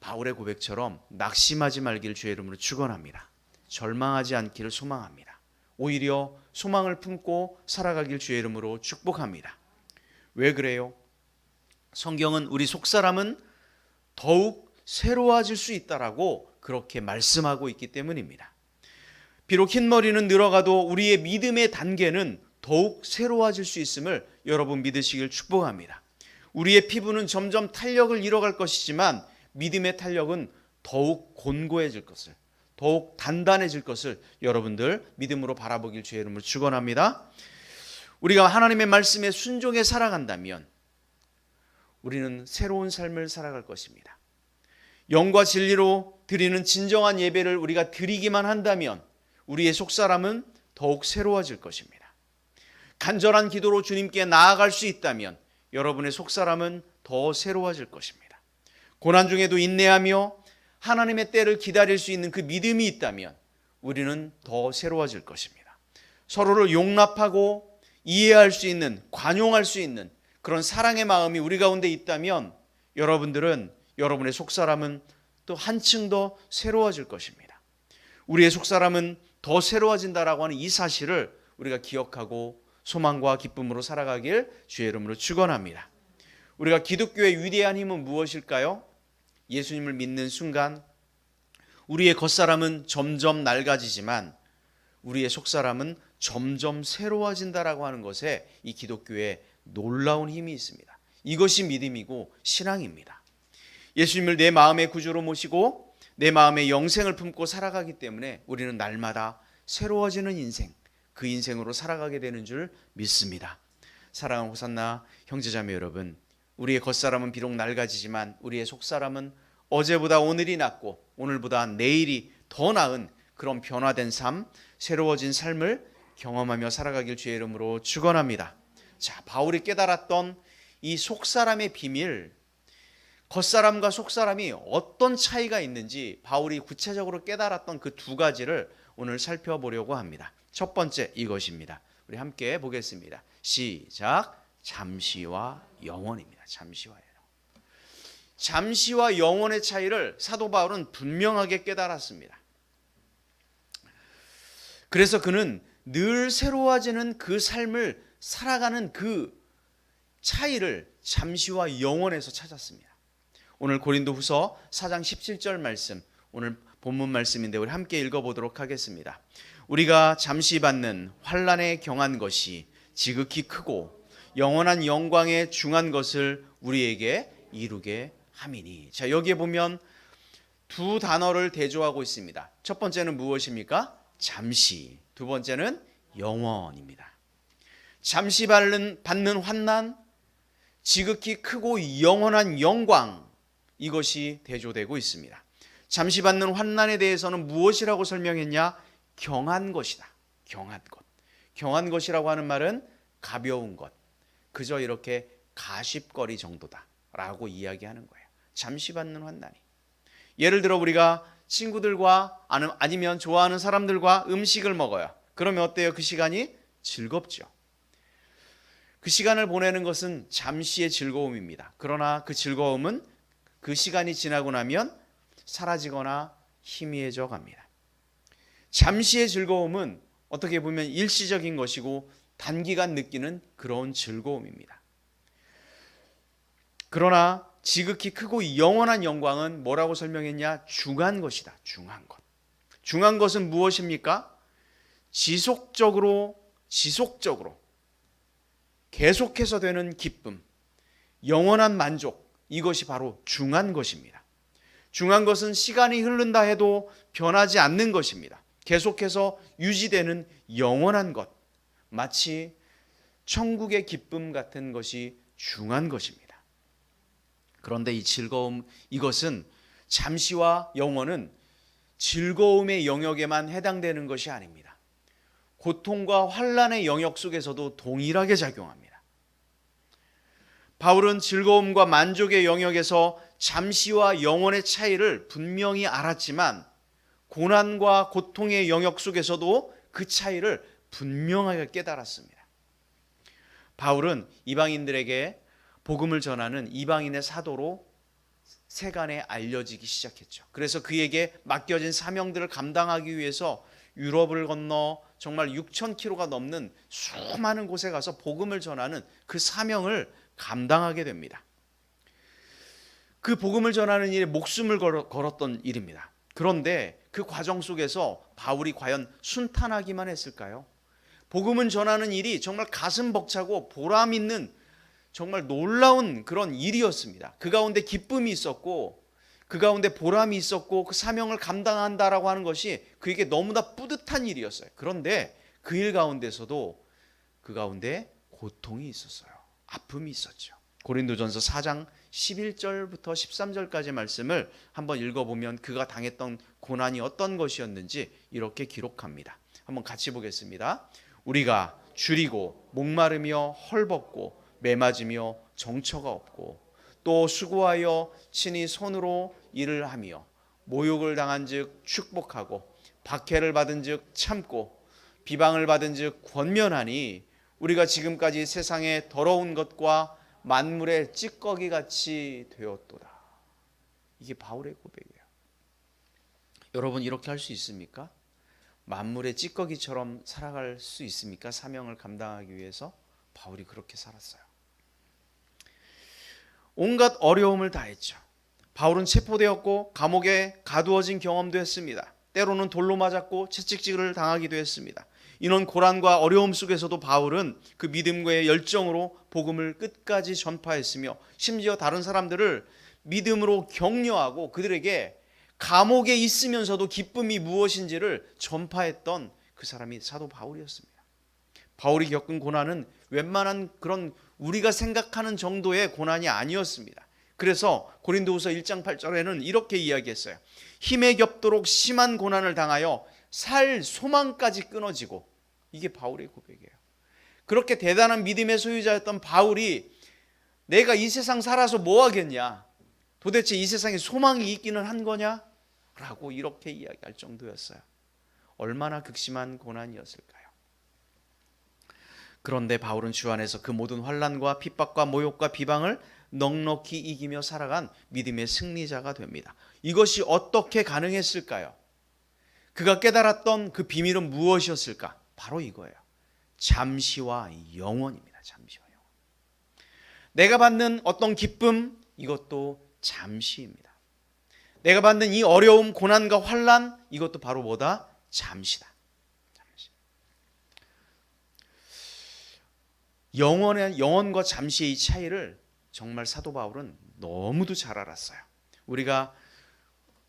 S2: 바울의 고백처럼 낙심하지 말기를 주의 이름으로 축원합니다. 절망하지 않기를 소망합니다. 오히려 소망을 품고 살아가길 주의 이름으로 축복합니다. 왜 그래요? 성경은 우리 속사람은 더욱 새로워질 수 있다라고 그렇게 말씀하고 있기 때문입니다. 비록 흰머리는 늘어가도 우리의 믿음의 단계는 더욱 새로워질 수 있음을 여러분 믿으시길 축복합니다. 우리의 피부는 점점 탄력을 잃어갈 것이지만 믿음의 탄력은 더욱 곤고해질 것을, 더욱 단단해질 것을 여러분들 믿음으로 바라보길 주의 이름으로 축원합니다. 우리가 하나님의 말씀에 순종해 살아간다면 우리는 새로운 삶을 살아갈 것입니다. 영과 진리로 드리는 진정한 예배를 우리가 드리기만 한다면 우리의 속사람은 더욱 새로워질 것입니다. 간절한 기도로 주님께 나아갈 수 있다면 여러분의 속사람은 더 새로워질 것입니다. 고난 중에도 인내하며 하나님의 때를 기다릴 수 있는 그 믿음이 있다면 우리는 더 새로워질 것입니다. 서로를 용납하고 이해할 수 있는, 관용할 수 있는 그런 사랑의 마음이 우리 가운데 있다면 여러분의 속사람은 또 한층 더 새로워질 것입니다. 우리의 속사람은 더 새로워진다라고 하는 이 사실을 우리가 기억하고 소망과 기쁨으로 살아가길 주의 이름으로 축원합니다. 우리가 기독교의 위대한 힘은 무엇일까요? 예수님을 믿는 순간 우리의 겉사람은 점점 낡아지지만 우리의 속사람은 점점 새로워진다라고 하는 것에 이 기독교의 놀라운 힘이 있습니다. 이것이 믿음이고 신앙입니다. 예수님을 내 마음의 구주로 모시고 내 마음의 영생을 품고 살아가기 때문에 우리는 날마다 새로워지는 인생, 그 인생으로 살아가게 되는 줄 믿습니다. 사랑하는 호산나 형제자매 여러분, 우리의 겉사람은 비록 낡아지지만 우리의 속사람은 어제보다 오늘이 낫고 오늘보다 내일이 더 나은 그런 변화된 삶, 새로워진 삶을 경험하며 살아가길 주의 이름으로 축원합니다. 자, 바울이 깨달았던 이 속사람의 비밀, 겉사람과 속사람이 어떤 차이가 있는지 바울이 구체적으로 깨달았던 그 두 가지를 오늘 살펴보려고 합니다. 첫 번째 이것입니다. 우리 함께 보겠습니다. 시작. 잠시와 영원입니다. 잠시와 영원. 잠시와 영원의 차이를 사도 바울은 분명하게 깨달았습니다. 그래서 그는 늘 새로워지는 그 삶을 살아가는 그 차이를 잠시와 영원에서 찾았습니다. 오늘 고린도후서 4장 17절 말씀, 오늘 본문 말씀인데 우리 함께 읽어보도록 하겠습니다. 우리가 잠시 받는 환난에 경한 것이 지극히 크고 영원한 영광에 중한 것을 우리에게 이루게 함이니. 자, 여기에 보면 두 단어를 대조하고 있습니다. 첫 번째는 무엇입니까? 잠시. 두 번째는 영원입니다. 잠시 받는 환난, 지극히 크고 영원한 영광, 이것이 대조되고 있습니다. 잠시 받는 환난에 대해서는 무엇이라고 설명했냐? 경한 것이다. 경한 것. 경한 것이라고 하는 말은 가벼운 것, 그저 이렇게 가십거리 정도다 라고 이야기하는 거예요. 잠시 받는 환난이. 예를 들어 우리가 친구들과 아니면 좋아하는 사람들과 음식을 먹어요. 그러면 어때요? 그 시간이 즐겁죠. 그 시간을 보내는 것은 잠시의 즐거움입니다. 그러나 그 즐거움은 그 시간이 지나고 나면 사라지거나 희미해져 갑니다. 잠시의 즐거움은 어떻게 보면 일시적인 것이고 단기간 느끼는 그런 즐거움입니다. 그러나 지극히 크고 영원한 영광은 뭐라고 설명했냐? 중한 것이다. 중한 것. 중한 것은 무엇입니까? 지속적으로 계속해서 되는 기쁨, 영원한 만족, 이것이 바로 중한 것입니다. 중한 것은 시간이 흐른다 해도 변하지 않는 것입니다. 계속해서 유지되는 영원한 것, 마치 천국의 기쁨 같은 것이 중한 것입니다. 그런데 이 즐거움, 이것은 잠시와 영원은 즐거움의 영역에만 해당되는 것이 아닙니다. 고통과 환난의 영역 속에서도 동일하게 작용합니다. 바울은 즐거움과 만족의 영역에서 잠시와 영원의 차이를 분명히 알았지만 고난과 고통의 영역 속에서도 그 차이를 분명하게 깨달았습니다. 바울은 이방인들에게 복음을 전하는 이방인의 사도로 세간에 알려지기 시작했죠. 그래서 그에게 맡겨진 사명들을 감당하기 위해서 유럽을 건너 정말 6,000km가 넘는 수많은 곳에 가서 복음을 전하는 그 사명을 감당하게 됩니다. 그 복음을 전하는 일에 목숨을 걸었던 일입니다. 그런데 그 과정 속에서 바울이 과연 순탄하기만 했을까요? 복음을 전하는 일이 정말 가슴 벅차고 보람 있는 정말 놀라운 그런 일이었습니다. 그 가운데 기쁨이 있었고 그 가운데 보람이 있었고 그 사명을 감당한다라고 하는 것이 그에게 너무나 뿌듯한 일이었어요. 그런데 그 일 가운데서도 그 가운데 고통이 있었어요. 아픔이 있었죠. 고린도전서 4장 11절부터 13절까지의 말씀을 한번 읽어보면 그가 당했던 고난이 어떤 것이었는지 이렇게 기록합니다. 한번 같이 보겠습니다. 우리가 줄이고 목마르며 헐벗고 매맞으며 정처가 없고 또 수고하여 친히 손으로 일을 하며 모욕을 당한즉 축복하고 박해를 받은즉 참고 비방을 받은즉 권면하니 우리가 지금까지 세상의 더러운 것과 만물의 찌꺼기 같이 되었도다. 이게 바울의 고백이에요. 여러분 이렇게 할 수 있습니까? 만물의 찌꺼기처럼 살아갈 수 있습니까? 사명을 감당하기 위해서 바울이 그렇게 살았어요. 온갖 어려움을 다했죠. 바울은 체포되었고 감옥에 가두어진 경험도 했습니다. 때로는 돌로 맞았고 채찍질을 당하기도 했습니다. 이런 고난과 어려움 속에서도 바울은 그 믿음과의 열정으로 복음을 끝까지 전파했으며 심지어 다른 사람들을 믿음으로 격려하고 그들에게 감옥에 있으면서도 기쁨이 무엇인지를 전파했던 그 사람이 사도 바울이었습니다. 바울이 겪은 고난은 웬만한 그런 우리가 생각하는 정도의 고난이 아니었습니다. 그래서 고린도후서 1장 8절에는 이렇게 이야기했어요. 힘에 겹도록 심한 고난을 당하여 살 소망까지 끊어지고, 이게 바울의 고백이에요. 그렇게 대단한 믿음의 소유자였던 바울이 내가 이 세상 살아서 뭐 하겠냐, 도대체 이 세상에 소망이 있기는 한 거냐? 라고 이렇게 이야기할 정도였어요. 얼마나 극심한 고난이었을까요? 그런데 바울은 주 안에서 그 모든 환난과 핍박과 모욕과 비방을 넉넉히 이기며 살아간 믿음의 승리자가 됩니다. 이것이 어떻게 가능했을까요? 그가 깨달았던 그 비밀은 무엇이었을까? 바로 이거예요. 잠시와 영원입니다. 잠시와 영원. 내가 받는 어떤 기쁨, 이것도 잠시입니다. 내가 받는 이 어려움, 고난과 환난, 이것도 바로 뭐다? 잠시다. 잠시. 영원과 잠시의 이 차이를 정말 사도 바울은 너무도 잘 알았어요. 우리가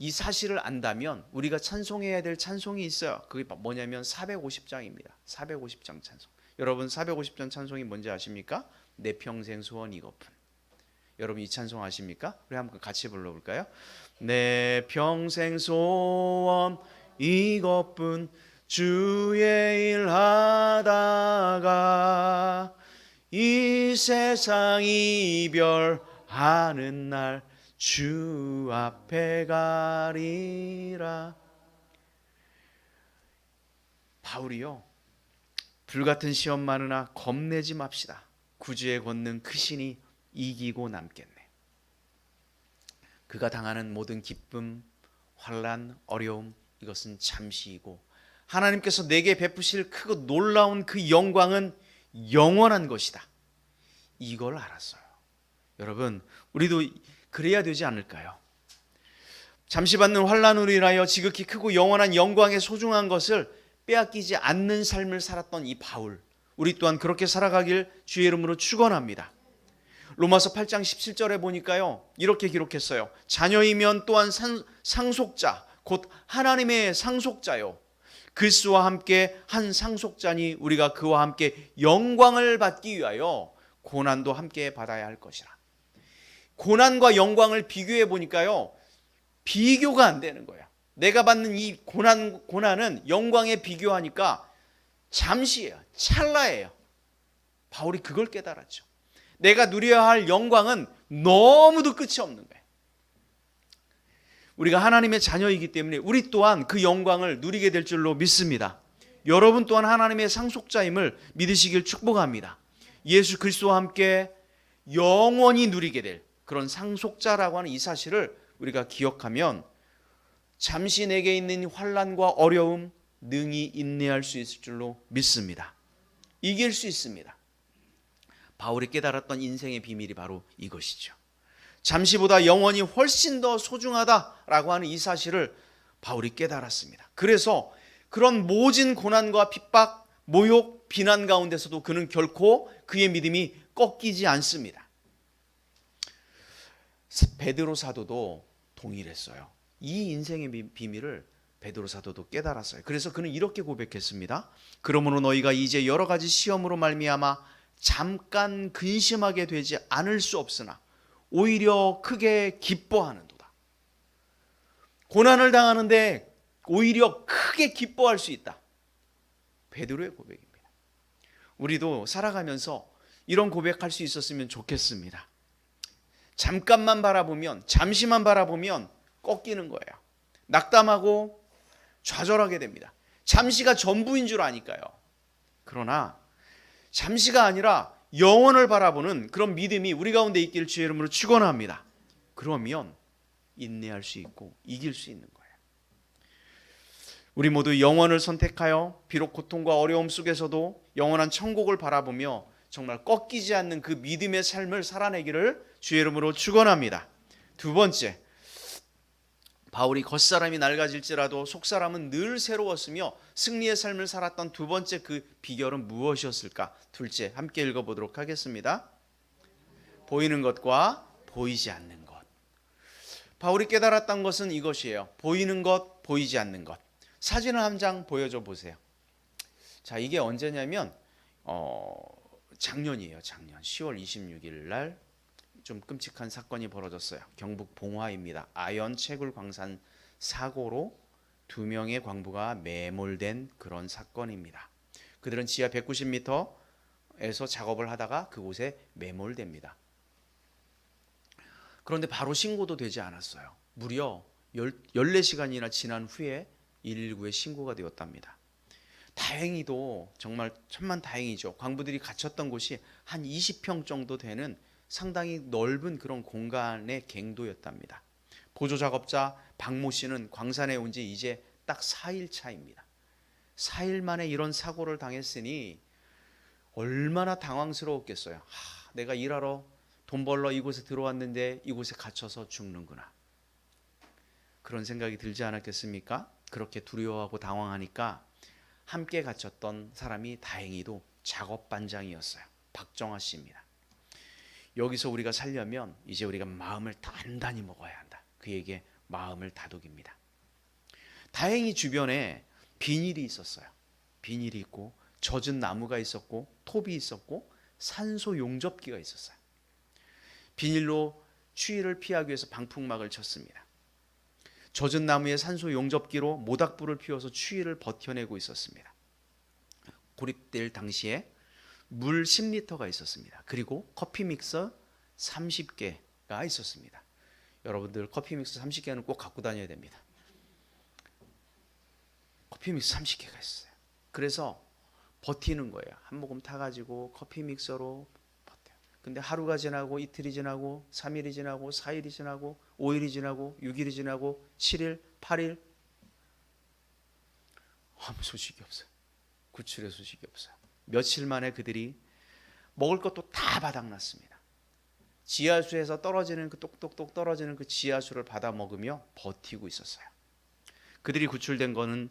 S2: 이 사실을 안다면 우리가 찬송해야 될 찬송이 있어요. 그게 뭐냐면 450장입니다. 450장 찬송. 여러분 450장 찬송이 뭔지 아십니까? 내 평생 소원 이것뿐. 여러분 이 찬송 아십니까? 우리 한번 같이 불러볼까요? 내 평생 소원 이것뿐 주의 일 하다가 이 세상 이별하는 날 주 앞에 가리라. 바울이요, 불같은 시험 많으나 겁내지 맙시다. 구주의 권능 크시니 이기고 남겠네. 그가 당하는 모든 기쁨, 환난, 어려움, 이것은 잠시이고 하나님께서 내게 베푸실 크고 놀라운 그 영광은 영원한 것이다. 이걸 알았어요. 여러분 우리도 그래야 되지 않을까요? 잠시 받는 환난으로 인하여 지극히 크고 영원한 영광의 소중한 것을 빼앗기지 않는 삶을 살았던 이 바울, 우리 또한 그렇게 살아가길 주의 이름으로 축원합니다. 로마서 8장 17절에 보니까요 이렇게 기록했어요. 자녀이면 또한 상속자, 곧 하나님의 상속자요, 그리스도와 함께 한 상속자니 우리가 그와 함께 영광을 받기 위하여 고난도 함께 받아야 할 것이라. 고난과 영광을 비교해 보니까요 비교가 안 되는 거야. 내가 받는 이 고난은 영광에 비교하니까 잠시예요. 찰나예요. 바울이 그걸 깨달았죠. 내가 누려야 할 영광은 너무도 끝이 없는 거예요. 우리가 하나님의 자녀이기 때문에 우리 또한 그 영광을 누리게 될 줄로 믿습니다. 여러분 또한 하나님의 상속자임을 믿으시길 축복합니다. 예수 그리스도와 함께 영원히 누리게 될 그런 상속자라고 하는 이 사실을 우리가 기억하면 잠시 내게 있는 환난과 어려움 능히 인내할 수 있을 줄로 믿습니다. 이길 수 있습니다. 바울이 깨달았던 인생의 비밀이 바로 이것이죠. 잠시보다 영원히 훨씬 더 소중하다라고 하는 이 사실을 바울이 깨달았습니다. 그래서 그런 모진 고난과 핍박, 모욕, 비난 가운데서도 그는 결코 그의 믿음이 꺾이지 않습니다. 베드로 사도도 동일했어요. 이 인생의 비밀을 베드로 사도도 깨달았어요. 그래서 그는 이렇게 고백했습니다. 그러므로 너희가 이제 여러 가지 시험으로 말미암아 잠깐 근심하게 되지 않을 수 없으나 오히려 크게 기뻐하는도다. 고난을 당하는데 오히려 크게 기뻐할 수 있다. 베드로의 고백입니다. 우리도 살아가면서 이런 고백할 수 있었으면 좋겠습니다. 잠깐만 바라보면, 잠시만 바라보면 꺾이는 거예요. 낙담하고 좌절하게 됩니다. 잠시가 전부인 줄 아니까요. 그러나 잠시가 아니라 영원을 바라보는 그런 믿음이 우리 가운데 있기를 주의 이름으로 축원합니다. 그러면 인내할 수 있고 이길 수 있는 거예요. 우리 모두 영원을 선택하여 비록 고통과 어려움 속에서도 영원한 천국을 바라보며 정말 꺾이지 않는 그 믿음의 삶을 살아내기를 주의 이름으로 축원합니다. 두 번째, 바울이 겉사람이 낡아질지라도 속사람은 늘 새로웠으며 승리의 삶을 살았던 두 번째 그 비결은 무엇이었을까? 둘째, 함께 읽어보도록 하겠습니다. 보이는 것과 보이지 않는 것. 바울이 깨달았던 것은 이것이에요. 보이는 것, 보이지 않는 것. 사진을 한 장 보여줘 보세요. 자, 이게 언제냐면 작년이에요. 작년 10월 26일 날 좀 끔찍한 사건이 벌어졌어요. 경북 봉화입니다. 아연 채굴 광산 사고로 2명의 광부가 매몰된 그런 사건입니다. 그들은 지하 190m에서 작업을 하다가 그곳에 매몰됩니다. 그런데 바로 신고도 되지 않았어요. 무려 14시간이나 지난 후에 119에 신고가 되었답니다. 다행히도 정말 천만다행이죠. 광부들이 갇혔던 곳이 한 20평 정도 되는 상당히 넓은 그런 공간의 갱도였답니다. 보조작업자 박모 씨는 광산에 온 지 이제 딱 4일 차입니다. 4일 만에 이런 사고를 당했으니 얼마나 당황스러웠겠어요. 내가 일하러 돈 벌러 이곳에 들어왔는데 이곳에 갇혀서 죽는구나. 그런 생각이 들지 않았겠습니까? 그렇게 두려워하고 당황하니까 함께 갇혔던 사람이 다행히도 작업반장이었어요. 박정아 씨입니다. 여기서 우리가 살려면 이제 우리가 마음을 단단히 먹어야 한다. 그에게 마음을 다독입니다. 다행히 주변에 비닐이 있었어요. 비닐이 있고 젖은 나무가 있었고 톱이 있었고 산소 용접기가 있었어요. 비닐로 추위를 피하기 위해서 방풍막을 쳤습니다. 젖은 나무에 산소 용접기로 모닥불을 피워서 추위를 버텨내고 있었습니다. 고립될 당시에 물 10리터가 있었습니다. 그리고 커피 믹서 30개가 있었습니다. 여러분들 커피 믹서 30개는 꼭 갖고 다녀야 됩니다. 커피 믹서 30개가 있어요. 그래서 버티는 거예요. 한 모금 타가지고 커피 믹서로 버텨요. 근데 하루가 지나고 이틀이 지나고 3일이 지나고 4일이 지나고 5일이 지나고 6일이 지나고 7일, 8일 아무 소식이 없어요. 구출의 소식이 없어요. 며칠 만에 그들이 먹을 것도 다 바닥났습니다. 지하수에서 떨어지는 그 똑똑똑 떨어지는 그 지하수를 받아 먹으며 버티고 있었어요. 그들이 구출된 거는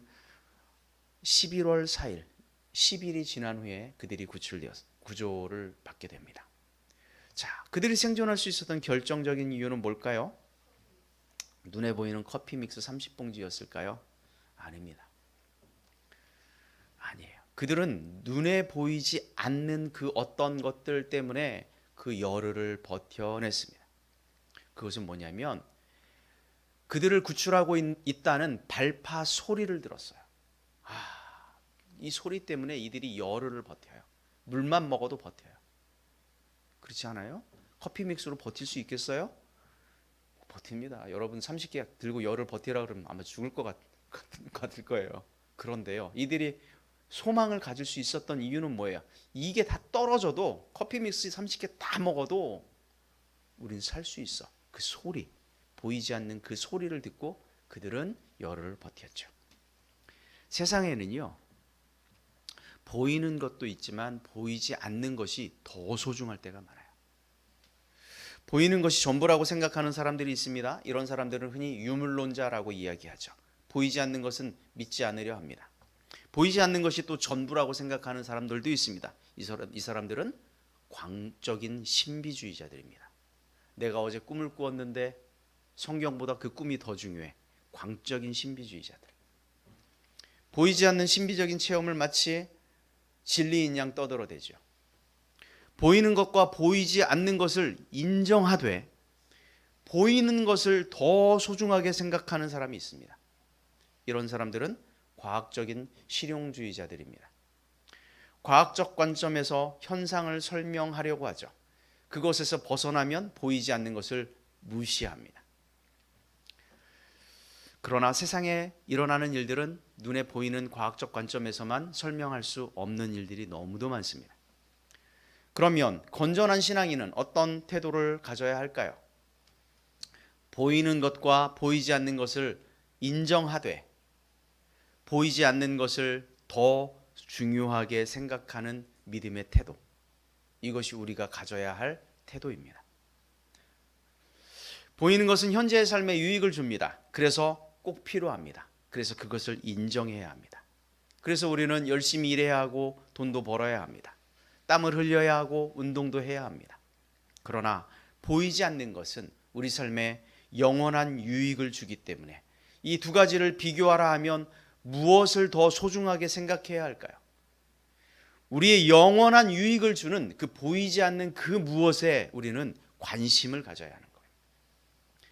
S2: 11월 4일, 10일이 지난 후에 그들이 구조를 받게 됩니다. 자, 그들이 생존할 수 있었던 결정적인 이유는 뭘까요? 눈에 보이는 커피 믹스 30봉지였을까요? 아닙니다. 아니에요. 그들은 눈에 보이지 않는 그 어떤 것들 때문에 그 열흘을 버텨냈습니다. 그것은 뭐냐면 그들을 구출하고 있다는 발파 소리를 들었어요. 이 소리 때문에 이들이 열흘을 버텨요. 물만 먹어도 버텨요. 그렇지 않아요? 커피 믹스로 버틸 수 있겠어요? 버팁니다. 여러분 30개 들고 열흘 버티라 그러면 아마 죽을 것 같을 거예요. 그런데요, 이들이 소망을 가질 수 있었던 이유는 뭐예요? 이게 다 떨어져도 커피 믹스 30개 다 먹어도 우린 살 수 있어. 그 소리, 보이지 않는 그 소리를 듣고 그들은 열흘을 버텼죠. 세상에는요, 보이는 것도 있지만 보이지 않는 것이 더 소중할 때가 많아요. 보이는 것이 전부라고 생각하는 사람들이 있습니다. 이런 사람들은 흔히 유물론자라고 이야기하죠. 보이지 않는 것은 믿지 않으려 합니다. 보이지 않는 것이 또 전부라고 생각하는 사람들도 있습니다. 이 사람들은 광적인 신비주의자들입니다. 내가 어제 꿈을 꾸었는데 성경보다 그 꿈이 더 중요해. 광적인 신비주의자들. 보이지 않는 신비적인 체험을 마치 진리인 양 떠들어대죠. 보이는 것과 보이지 않는 것을 인정하되 보이는 것을 더 소중하게 생각하는 사람이 있습니다. 이런 사람들은 과학적인 실용주의자들입니다. 과학적 관점에서 현상을 설명하려고 하죠. 그것에서 벗어나면 보이지 않는 것을 무시합니다. 그러나 세상에 일어나는 일들은 눈에 보이는 과학적 관점에서만 설명할 수 없는 일들이 너무도 많습니다. 그러면 건전한 신앙인은 어떤 태도를 가져야 할까요? 보이는 것과 보이지 않는 것을 인정하되 보이지 않는 것을 더 중요하게 생각하는 믿음의 태도. 이것이 우리가 가져야 할 태도입니다. 보이는 것은 현재의 삶에 유익을 줍니다. 그래서 꼭 필요합니다. 그래서 그것을 인정해야 합니다. 그래서 우리는 열심히 일해야 하고 돈도 벌어야 합니다. 땀을 흘려야 하고 운동도 해야 합니다. 그러나 보이지 않는 것은 우리 삶에 영원한 유익을 주기 때문에 이 두 가지를 비교하라 하면 무엇을 더 소중하게 생각해야 할까요? 우리의 영원한 유익을 주는 그 보이지 않는 그 무엇에 우리는 관심을 가져야 하는 거예요.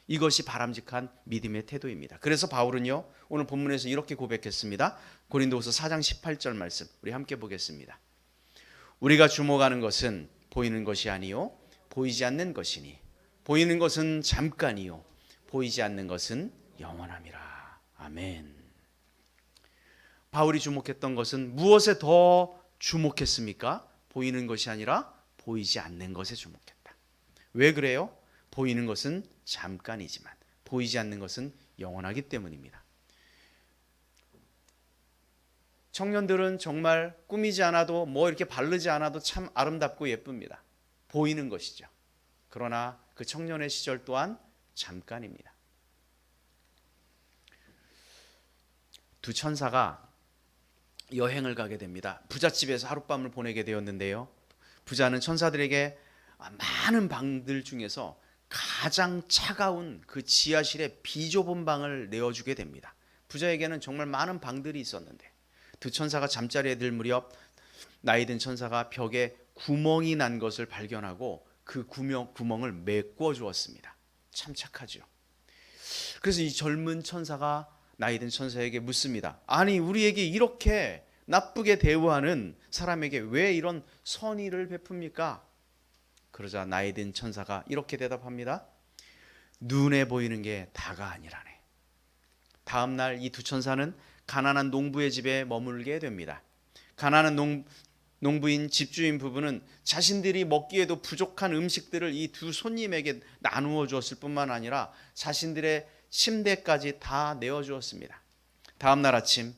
S2: 이것이 바람직한 믿음의 태도입니다. 그래서 바울은요, 오늘 본문에서 이렇게 고백했습니다. 고린도후서 4장 18절 말씀 우리 함께 보겠습니다. 우리가 주목하는 것은 보이는 것이 아니요 보이지 않는 것이니 보이는 것은 잠깐이요 보이지 않는 것은 영원함이라. 아멘. 바울이 주목했던 것은 무엇에 더 주목했습니까? 보이는 것이 아니라 보이지 않는 것에 주목했다. 왜 그래요? 보이는 것은 잠깐이지만 보이지 않는 것은 영원하기 때문입니다. 청년들은 정말 꾸미지 않아도 뭐 이렇게 바르지 않아도 참 아름답고 예쁩니다. 보이는 것이죠. 그러나 그 청년의 시절 또한 잠깐입니다. 두 천사가 여행을 가게 됩니다. 부잣집에서 하룻밤을 보내게 되었는데요. 부자는 천사들에게 많은 방들 중에서 가장 차가운 그 지하실의 비좁은 방을 내어주게 됩니다. 부자에게는 정말 많은 방들이 있었는데 두 천사가 잠자리에 들 무렵 나이든 천사가 벽에 구멍이 난 것을 발견하고 그 구멍을 메꿔 주었습니다. 참 착하죠. 그래서 이 젊은 천사가 나이든 천사에게 묻습니다. 아니, 우리에게 이렇게 나쁘게 대우하는 사람에게 왜 이런 선의를 베풉니까? 그러자 나이든 천사가 이렇게 대답합니다. 눈에 보이는 게 다가 아니라네. 다음 날 이 두 천사는 가난한 농부의 집에 머물게 됩니다. 가난한 농부인 집주인 부부는 자신들이 먹기에도 부족한 음식들을 이 두 손님에게 나누어 주었을 뿐만 아니라 자신들의 침대까지 다 내어주었습니다. 다음 날 아침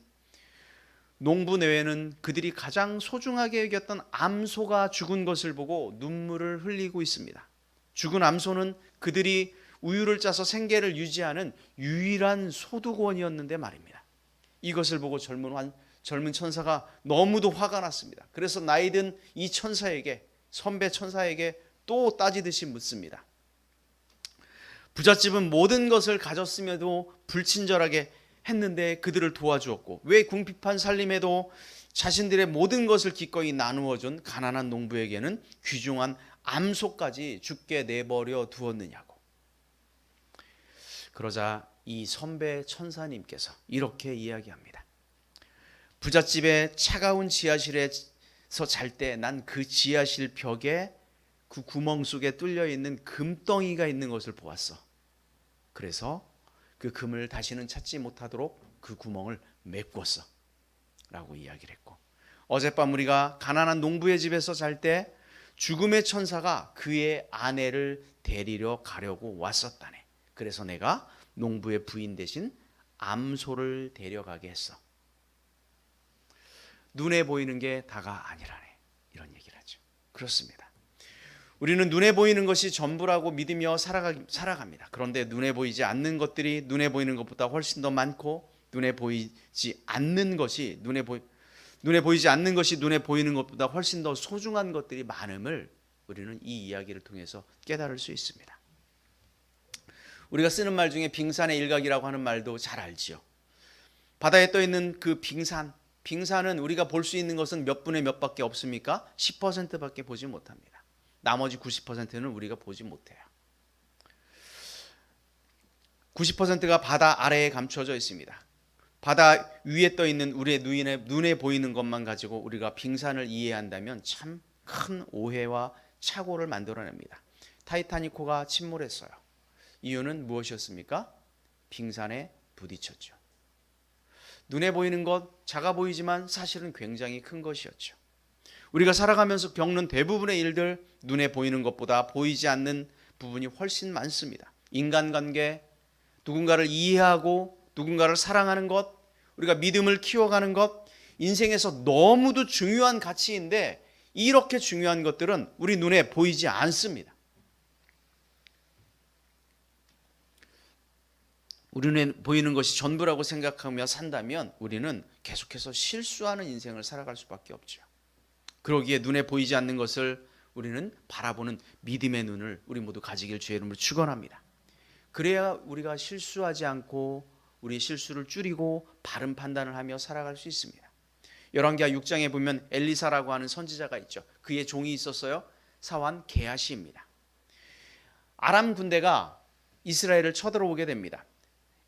S2: 농부 내외는 그들이 가장 소중하게 여겼던 암소가 죽은 것을 보고 눈물을 흘리고 있습니다. 죽은 암소는 그들이 우유를 짜서 생계를 유지하는 유일한 소득원이었는데 말입니다. 이것을 보고 젊은 천사가 너무도 화가 났습니다. 그래서 나이든 이 천사에게, 선배 천사에게 또 따지듯이 묻습니다. 부잣집은 모든 것을 가졌음에도 불친절하게 했는데 그들을 도와주었고 왜 궁핍한 살림에도 자신들의 모든 것을 기꺼이 나누어준 가난한 농부에게는 귀중한 암소까지 죽게 내버려 두었느냐고. 그러자 이 선배 천사님께서 이렇게 이야기합니다. 부잣집의 차가운 지하실에서 잘 때 난 그 지하실 벽에 그 구멍 속에 뚫려 있는 금덩이가 있는 것을 보았어. 그래서 그 금을 다시는 찾지 못하도록 그 구멍을 메꿨어 라고 이야기를 했고, 어젯밤 우리가 가난한 농부의 집에서 잘 때 죽음의 천사가 그의 아내를 데리러 가려고 왔었다네. 그래서 내가 농부의 부인 대신 암소를 데려가게 했어. 눈에 보이는 게 다가 아니라네. 이런 얘기를 하죠. 그렇습니다. 우리는 눈에 보이는 것이 전부라고 믿으며 살아갑니다. 그런데 눈에 보이지 않는 것들이 눈에 보이는 것보다 훨씬 더 많고, 눈에 보이지 않는 것이 눈에 보이는 것보다 훨씬 더 소중한 것들이 많음을 우리는 이 이야기를 통해서 깨달을 수 있습니다. 우리가 쓰는 말 중에 빙산의 일각이라고 하는 말도 잘 알지요. 바다에 떠 있는 그 빙산은 우리가 볼 수 있는 것은 몇 분의 몇 밖에 없습니까? 10%밖에 보지 못합니다. 나머지 90%는 우리가 보지 못해요. 90%가 바다 아래에 감춰져 있습니다. 바다 위에 떠 있는 우리의 눈에 보이는 것만 가지고 우리가 빙산을 이해한다면 참 큰 오해와 착오를 만들어냅니다. 타이타닉호가 침몰했어요. 이유는 무엇이었습니까? 빙산에 부딪혔죠. 눈에 보이는 것 작아 보이지만 사실은 굉장히 큰 것이었죠. 우리가 살아가면서 겪는 대부분의 일들, 눈에 보이는 것보다 보이지 않는 부분이 훨씬 많습니다. 인간관계, 누군가를 이해하고 누군가를 사랑하는 것, 우리가 믿음을 키워가는 것, 인생에서 너무도 중요한 가치인데 이렇게 중요한 것들은 우리 눈에 보이지 않습니다. 우리 눈에 보이는 것이 전부라고 생각하며 산다면 우리는 계속해서 실수하는 인생을 살아갈 수밖에 없죠. 그러기에 눈에 보이지 않는 것을 우리는 바라보는 믿음의 눈을 우리 모두 가지길 주의 이름으로 축원합니다. 그래야 우리가 실수하지 않고 우리의 실수를 줄이고 바른 판단을 하며 살아갈 수 있습니다. 열왕기하 6장에 보면 엘리사라고 하는 선지자가 있죠. 그의 종이 있었어요. 사환 게하시입니다. 아람 군대가 이스라엘을 쳐들어오게 됩니다.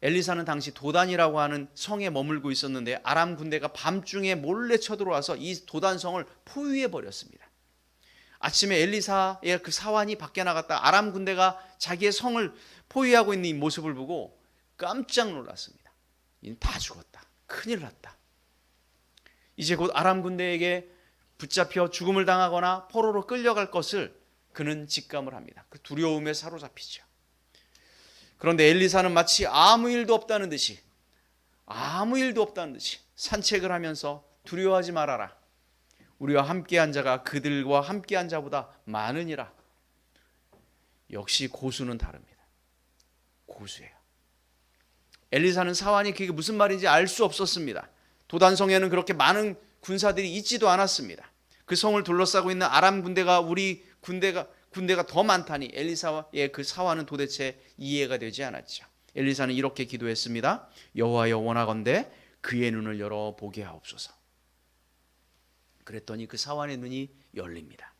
S2: 엘리사는 당시 도단이라고 하는 성에 머물고 있었는데 아람 군대가 밤중에 몰래 쳐들어와서 이 도단성을 포위해 버렸습니다. 아침에 엘리사의 그 사환이 밖에 나갔다 아람 군대가 자기의 성을 포위하고 있는 이 모습을 보고 깜짝 놀랐습니다. 이는 다 죽었다. 큰일 났다. 이제 곧 아람 군대에게 붙잡혀 죽음을 당하거나 포로로 끌려갈 것을 그는 직감을 합니다. 그 두려움에 사로잡히죠. 그런데 엘리사는 마치 아무 일도 없다는 듯이 산책을 하면서 두려워하지 말아라. 우리와 함께한 자가 그들과 함께한 자보다 많으니라. 역시 고수는 다릅니다. 고수예요. 엘리사는 사환이 그게 무슨 말인지 알 수 없었습니다. 도단성에는 그렇게 많은 군사들이 있지도 않았습니다. 그 성을 둘러싸고 있는 아람 군대가 우리 군대가 더 많다니 엘리사의 그 사환은 도대체 이해가 되지 않았죠. 엘리사는 이렇게 기도했습니다. 여호와여 원하건대 그의 눈을 열어 보게 하옵소서. 그랬더니 그 사환의 눈이 열립니다.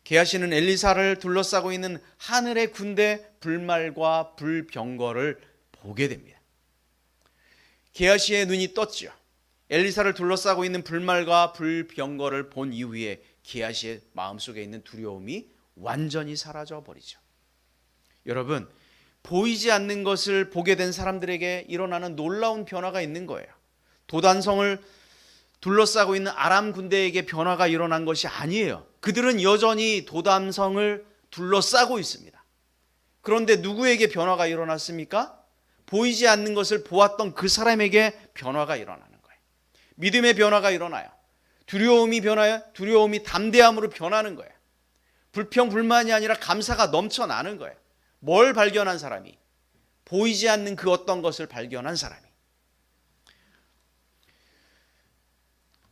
S2: 게하시는 엘리사를 둘러싸고 있는 하늘의 군대 불말과 불병거를 보게 됩니다. 게하시의 눈이 떴죠. 엘리사를 둘러싸고 있는 불말과 불병거를 본 이후에 게하시의 마음속에 있는 두려움이 완전히 사라져 버리죠. 여러분, 보이지 않는 것을 보게 된 사람들에게 일어나는 놀라운 변화가 있는 거예요. 도단성을 둘러싸고 있는 아람 군대에게 변화가 일어난 것이 아니에요. 그들은 여전히 도단성을 둘러싸고 있습니다. 그런데 누구에게 변화가 일어났습니까? 보이지 않는 것을 보았던 그 사람에게 변화가 일어나는 거예요. 믿음의 변화가 일어나요. 두려움이 변화요. 두려움이 담대함으로 변하는 거예요. 불평 불만이 아니라 감사가 넘쳐나는 거예요. 뭘 발견한 사람이? 보이지 않는 그 어떤 것을 발견한 사람이.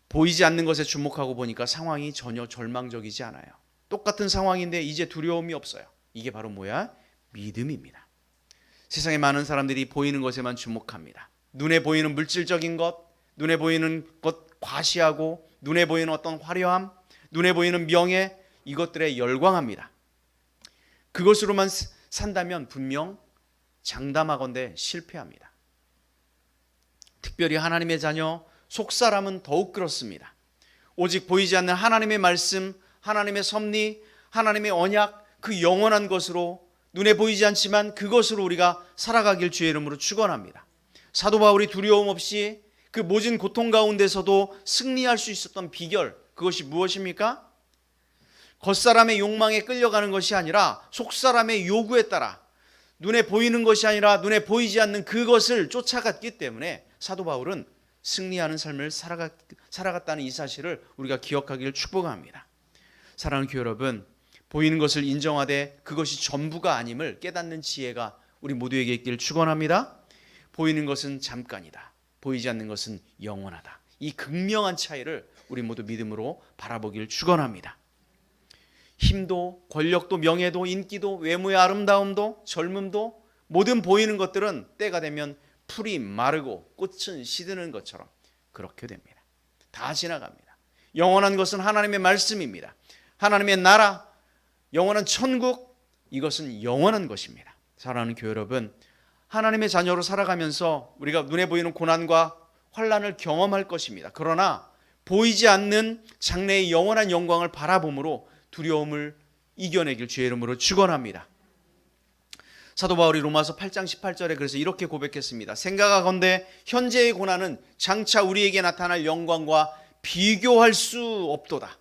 S2: 보이지 않는 것에 주목하고 보니까 상황이 전혀 절망적이지 않아요. 똑같은 상황인데 이제 두려움이 없어요. 이게 바로 뭐야? 믿음입니다. 세상에 많은 사람들이 보이는 것에만 주목합니다. 눈에 보이는 물질적인 것, 눈에 보이는 것 과시하고 눈에 보이는 어떤 화려함, 눈에 보이는 명예, 이것들에 열광합니다. 그것으로만 산다면 분명 장담하건대 실패합니다. 특별히 하나님의 자녀, 속사람은 더욱 그렇습니다. 오직 보이지 않는 하나님의 말씀, 하나님의 섭리, 하나님의 언약, 그 영원한 것으로 눈에 보이지 않지만 그것으로 우리가 살아가길 주의 이름으로 축원합니다. 사도 바울이 두려움 없이 그 모진 고통 가운데서도 승리할 수 있었던 비결, 그것이 무엇입니까? 겉사람의 욕망에 끌려가는 것이 아니라 속사람의 요구에 따라 눈에 보이는 것이 아니라 눈에 보이지 않는 그것을 쫓아갔기 때문에 사도 바울은 승리하는 삶을 살아갔다는 이 사실을 우리가 기억하기를 축복합니다. 사랑하는 교회 여러분, 보이는 것을 인정하되 그것이 전부가 아님을 깨닫는 지혜가 우리 모두에게 있기를 축원합니다. 보이는 것은 잠깐이다. 보이지 않는 것은 영원하다. 이 극명한 차이를 우리 모두 믿음으로 바라보기를 축원합니다. 힘도 권력도 명예도 인기도 외모의 아름다움도 젊음도 모든 보이는 것들은 때가 되면 풀이 마르고 꽃은 시드는 것처럼 그렇게 됩니다. 다 지나갑니다. 영원한 것은 하나님의 말씀입니다. 하나님의 나라, 영원한 천국, 이것은 영원한 것입니다. 사랑하는 교회 여러분, 하나님의 자녀로 살아가면서 우리가 눈에 보이는 고난과 환난을 경험할 것입니다. 그러나 보이지 않는 장래의 영원한 영광을 바라봄으로 두려움을 이겨내길 주의 이름으로 축원합니다. 사도 바울이 로마서 8장 18절에 그래서 이렇게 고백했습니다. 생각하건대 현재의 고난은 장차 우리에게 나타날 영광과 비교할 수 없도다.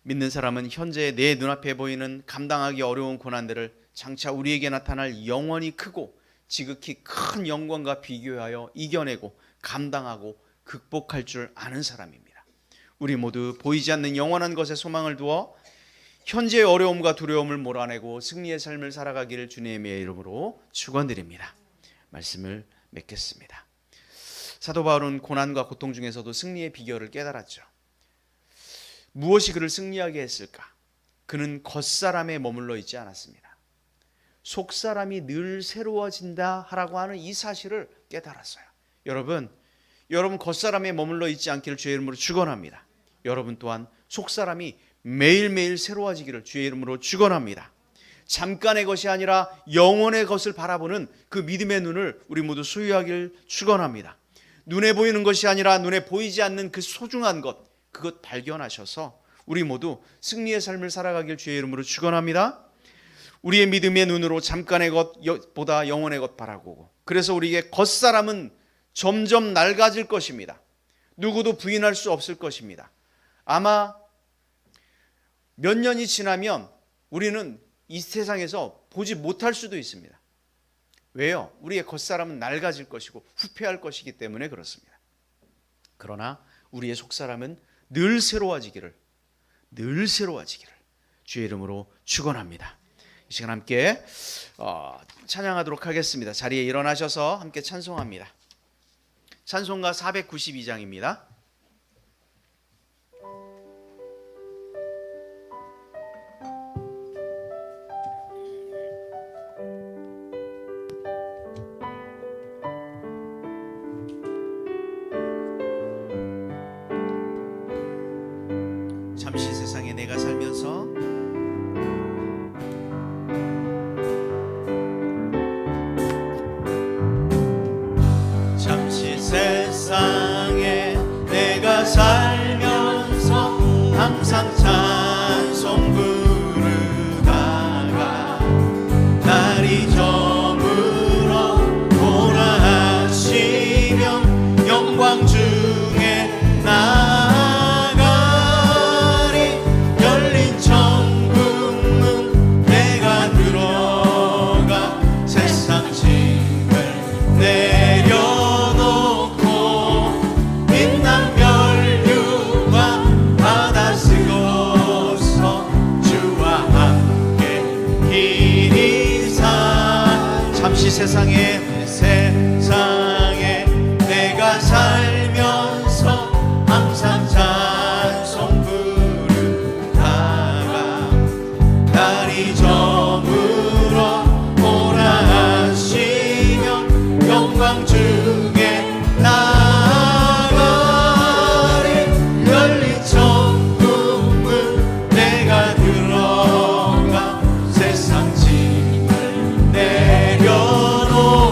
S2: 믿는 사람은 현재 내 눈앞에 보이는 감당하기 어려운 고난들을 장차 우리에게 나타날 영원히 크고 지극히 큰 영광과 비교하여 이겨내고 감당하고 극복할 줄 아는 사람입니다. 우리 모두 보이지 않는 영원한 것에 소망을 두어 현재의 어려움과 두려움을 몰아내고 승리의 삶을 살아가기를 주님의 이름으로 축원드립니다. 말씀을 맺겠습니다. 사도 바울은 고난과 고통 중에서도 승리의 비결을 깨달았죠. 무엇이 그를 승리하게 했을까? 그는 겉사람에 머물러 있지 않았습니다. 속사람이 늘 새로워진다 하라고 하는 이 사실을 깨달았어요. 여러분 겉사람에 머물러 있지 않기를 주의 이름으로 축원합니다. 여러분 또한 속사람이 매일매일 새로워지기를 주의 이름으로 축원합니다. 잠깐의 것이 아니라 영원의 것을 바라보는 그 믿음의 눈을 우리 모두 소유하기를 축원합니다. 눈에 보이는 것이 아니라 눈에 보이지 않는 그 소중한 것, 그것 발견하셔서 우리 모두 승리의 삶을 살아가길 주의 이름으로 축원합니다. 우리의 믿음의 눈으로 잠깐의 것보다 영원의 것 바라보고, 그래서 우리에게 겉사람은 점점 낡아질 것입니다. 누구도 부인할 수 없을 것입니다. 아마 몇 년이 지나면 우리는 이 세상에서 보지 못할 수도 있습니다. 왜요? 우리의 겉사람은 낡아질 것이고 후퇴할 것이기 때문에 그렇습니다. 그러나 우리의 속사람은 늘 새로워지기를 주의 이름으로 축원합니다. 이 시간 함께 찬양하도록 하겠습니다. 자리에 일어나셔서 함께 찬송합니다. 찬송가 492장입니다. 잠시 세상에 내가 살면서 잠시 세상에 내가 살면서 항상 찬송 부르다가 날이 저물어 오라 하시면 영광 중에 나가리. 열린 천국문 내가 들어가 세상 짐을 내려놓고 빛난 별유와 바다 쓰고서 주와 함께 길이사. 잠시 세상에 내가 살면서 항상 찬송 부르다가 날이 저물어 오라 하시면 영광 중에 나가리. 열린 천국문 내가 들어가 세상 짐을 내려놓고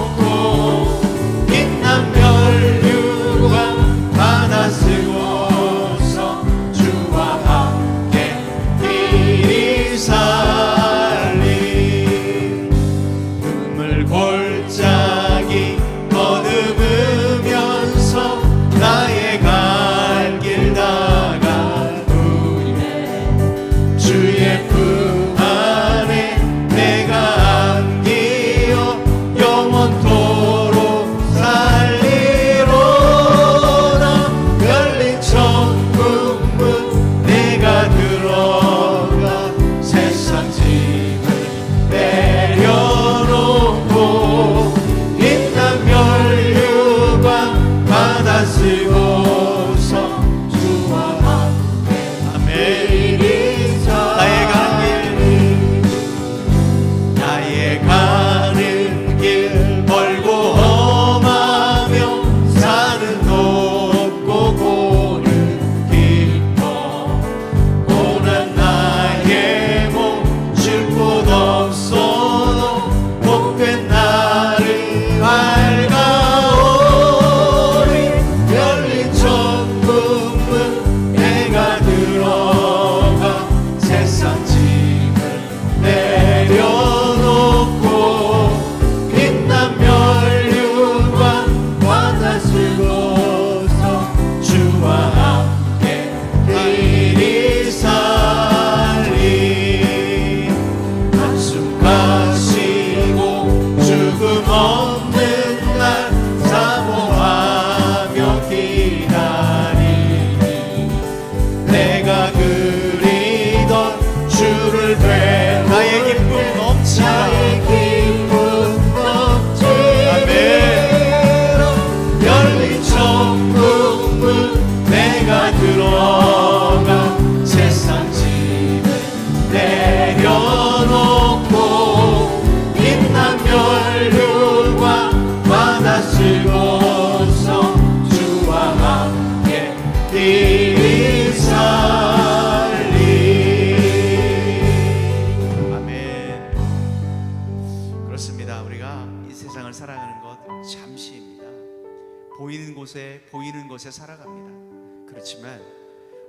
S2: 곳에 보이는 것에 살아갑니다. 그렇지만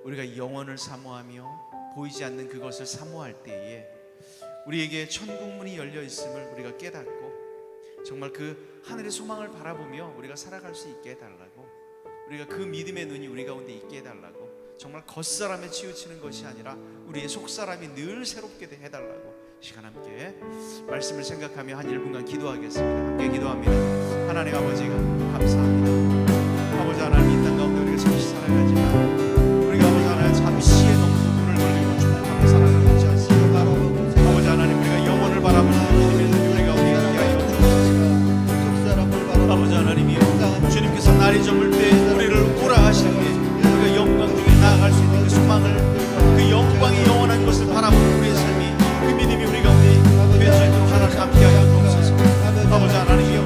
S2: 우리가 영원을 사모하며 보이지 않는 그것을 사모할 때에 우리에게 천국문이 열려 있음을 우리가 깨닫고 정말 그 하늘의 소망을 바라보며 우리가 살아갈 수 있게 해달라고, 우리가 그 믿음의 눈이 우리 가운데 있게 해달라고, 정말 겉사람에 치우치는 것이 아니라 우리의 속사람이 늘 새롭게 해달라고 시간 함께 말씀을 생각하며 한 1분간 기도하겠습니다. 함께 기도합니다. 하나님 아버지가 감사합니다. 아버지 하나님, 이 땅 가운데 우리가 잠시 살아가지만 우리가 아버지 하나님 잠시에 너무 눈을 돌리고 축복하며 살아가고 있지 않습니까? 아버지 하나님, 우리가 영혼을 바라보는 믿음의 눈이 우리 가운데 있게 하여 주옵소서. 아버지 하나님이여, 주님께서 날이 저물 때 우리를 오라 하실 때 우리가 영광 중에 나아갈 수 있는 그 소망을, 그 영광이 영원한 것을 바라보는 우리의 삶이, 그 믿음이 우리 가운데 되어지도록 하나님 함께하여 주옵소서. 아버지 하나님이여, 이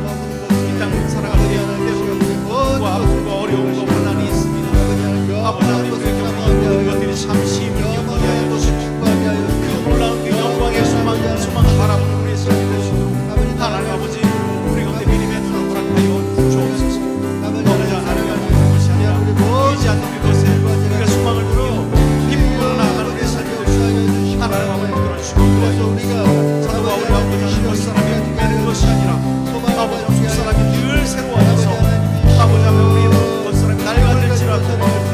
S2: 땅 살아갈 때 때로 아픔과 어려움과 혼란이 있습니다. 아버지 하나님, 그렇게 모든 것들이 잠시 영원히 하여 주시옵소서. 그 놀라운 그 영광의 소망을 바라보는 우리의 삶이 되시도록 하나님 아버지, 우리 가운데 믿음의 눈을 허락하여 주옵소서. 아버지 하나님, 그것이 아니라 보이지 않는 그것에 우리가 소망을 두며 기쁨으로 나아가는 우리의 삶이 되시도록 하나님 아버지, 그런 축복을 사도 바울이 아버지 겉사람이 빼는 것이 아니라 아버지 속사람이 늘 새로워져서 아버지 우리 겉사람이 낡아질지라도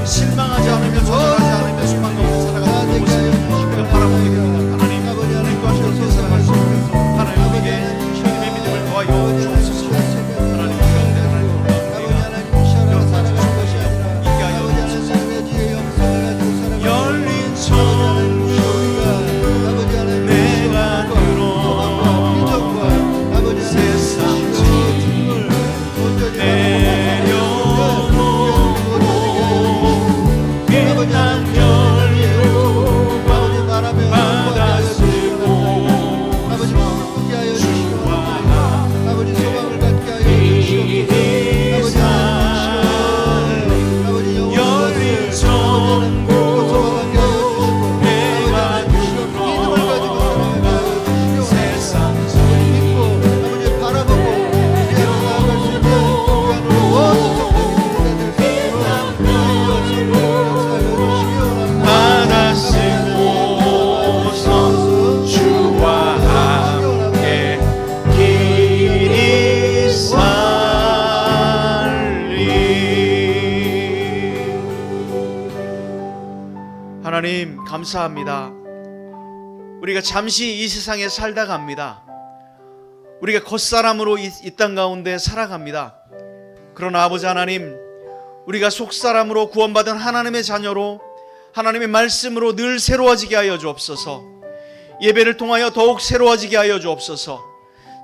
S2: 실망하지 않으며 좌절하지 않으며 소망 가운데 살아가는 것을 우리가 바라보게 됩니다. 하나님 우리도 하시옵소서. 살아가시옵소서. 하나님 우리에게 주님의 믿음을 더하여 주옵소서. 하나님 가운데 하나님 있게 하여 주옵소서. 열린 천국 내가 들어 세상 하나님 감사합니다. 우리가 잠시 이 세상에 살다 갑니다. 우리가 겉사람으로 이 땅 가운데 살아갑니다. 그러나 아버지 하나님, 우리가 속사람으로 구원받은 하나님의 자녀로 하나님의 말씀으로 늘 새로워지게 하여 주옵소서. 예배를 통하여 더욱 새로워지게 하여 주옵소서.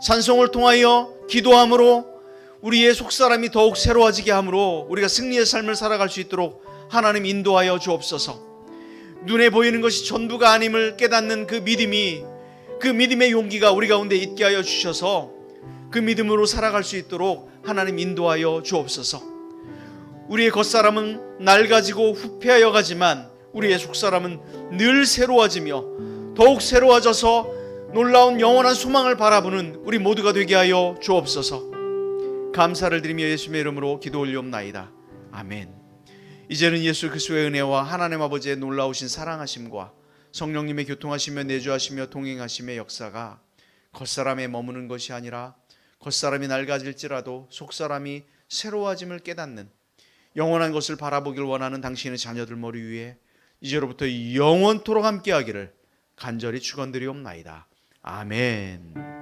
S2: 찬송을 통하여 기도함으로 우리의 속사람이 더욱 새로워지게 함으로 우리가 승리의 삶을 살아갈 수 있도록 하나님 인도하여 주옵소서. 눈에 보이는 것이 전부가 아님을 깨닫는 그 믿음이, 그 믿음의 용기가 우리 가운데 있게 하여 주셔서 그 믿음으로 살아갈 수 있도록 하나님 인도하여 주옵소서. 우리의 겉사람은 낡아지고 후패하여 가지만 우리의 속사람은 늘 새로워지며 더욱 새로워져서 놀라운 영원한 소망을 바라보는 우리 모두가 되게 하여 주옵소서. 감사를 드리며 예수님의 이름으로 기도 올리옵나이다. 아멘. 이제는 예수 그리스도의 은혜와 하나님 아버지의 놀라우신 사랑하심과 성령님의 교통하시며 내주하시며 동행하심의 역사가 겉사람에 머무는 것이 아니라 겉사람이 낡아질지라도 속사람이 새로워짐을 깨닫는 영원한 것을 바라보길 원하는 당신의 자녀들 머리 위에 이제로부터 영원토록 함께하기를 간절히 축원드리옵나이다. 아멘.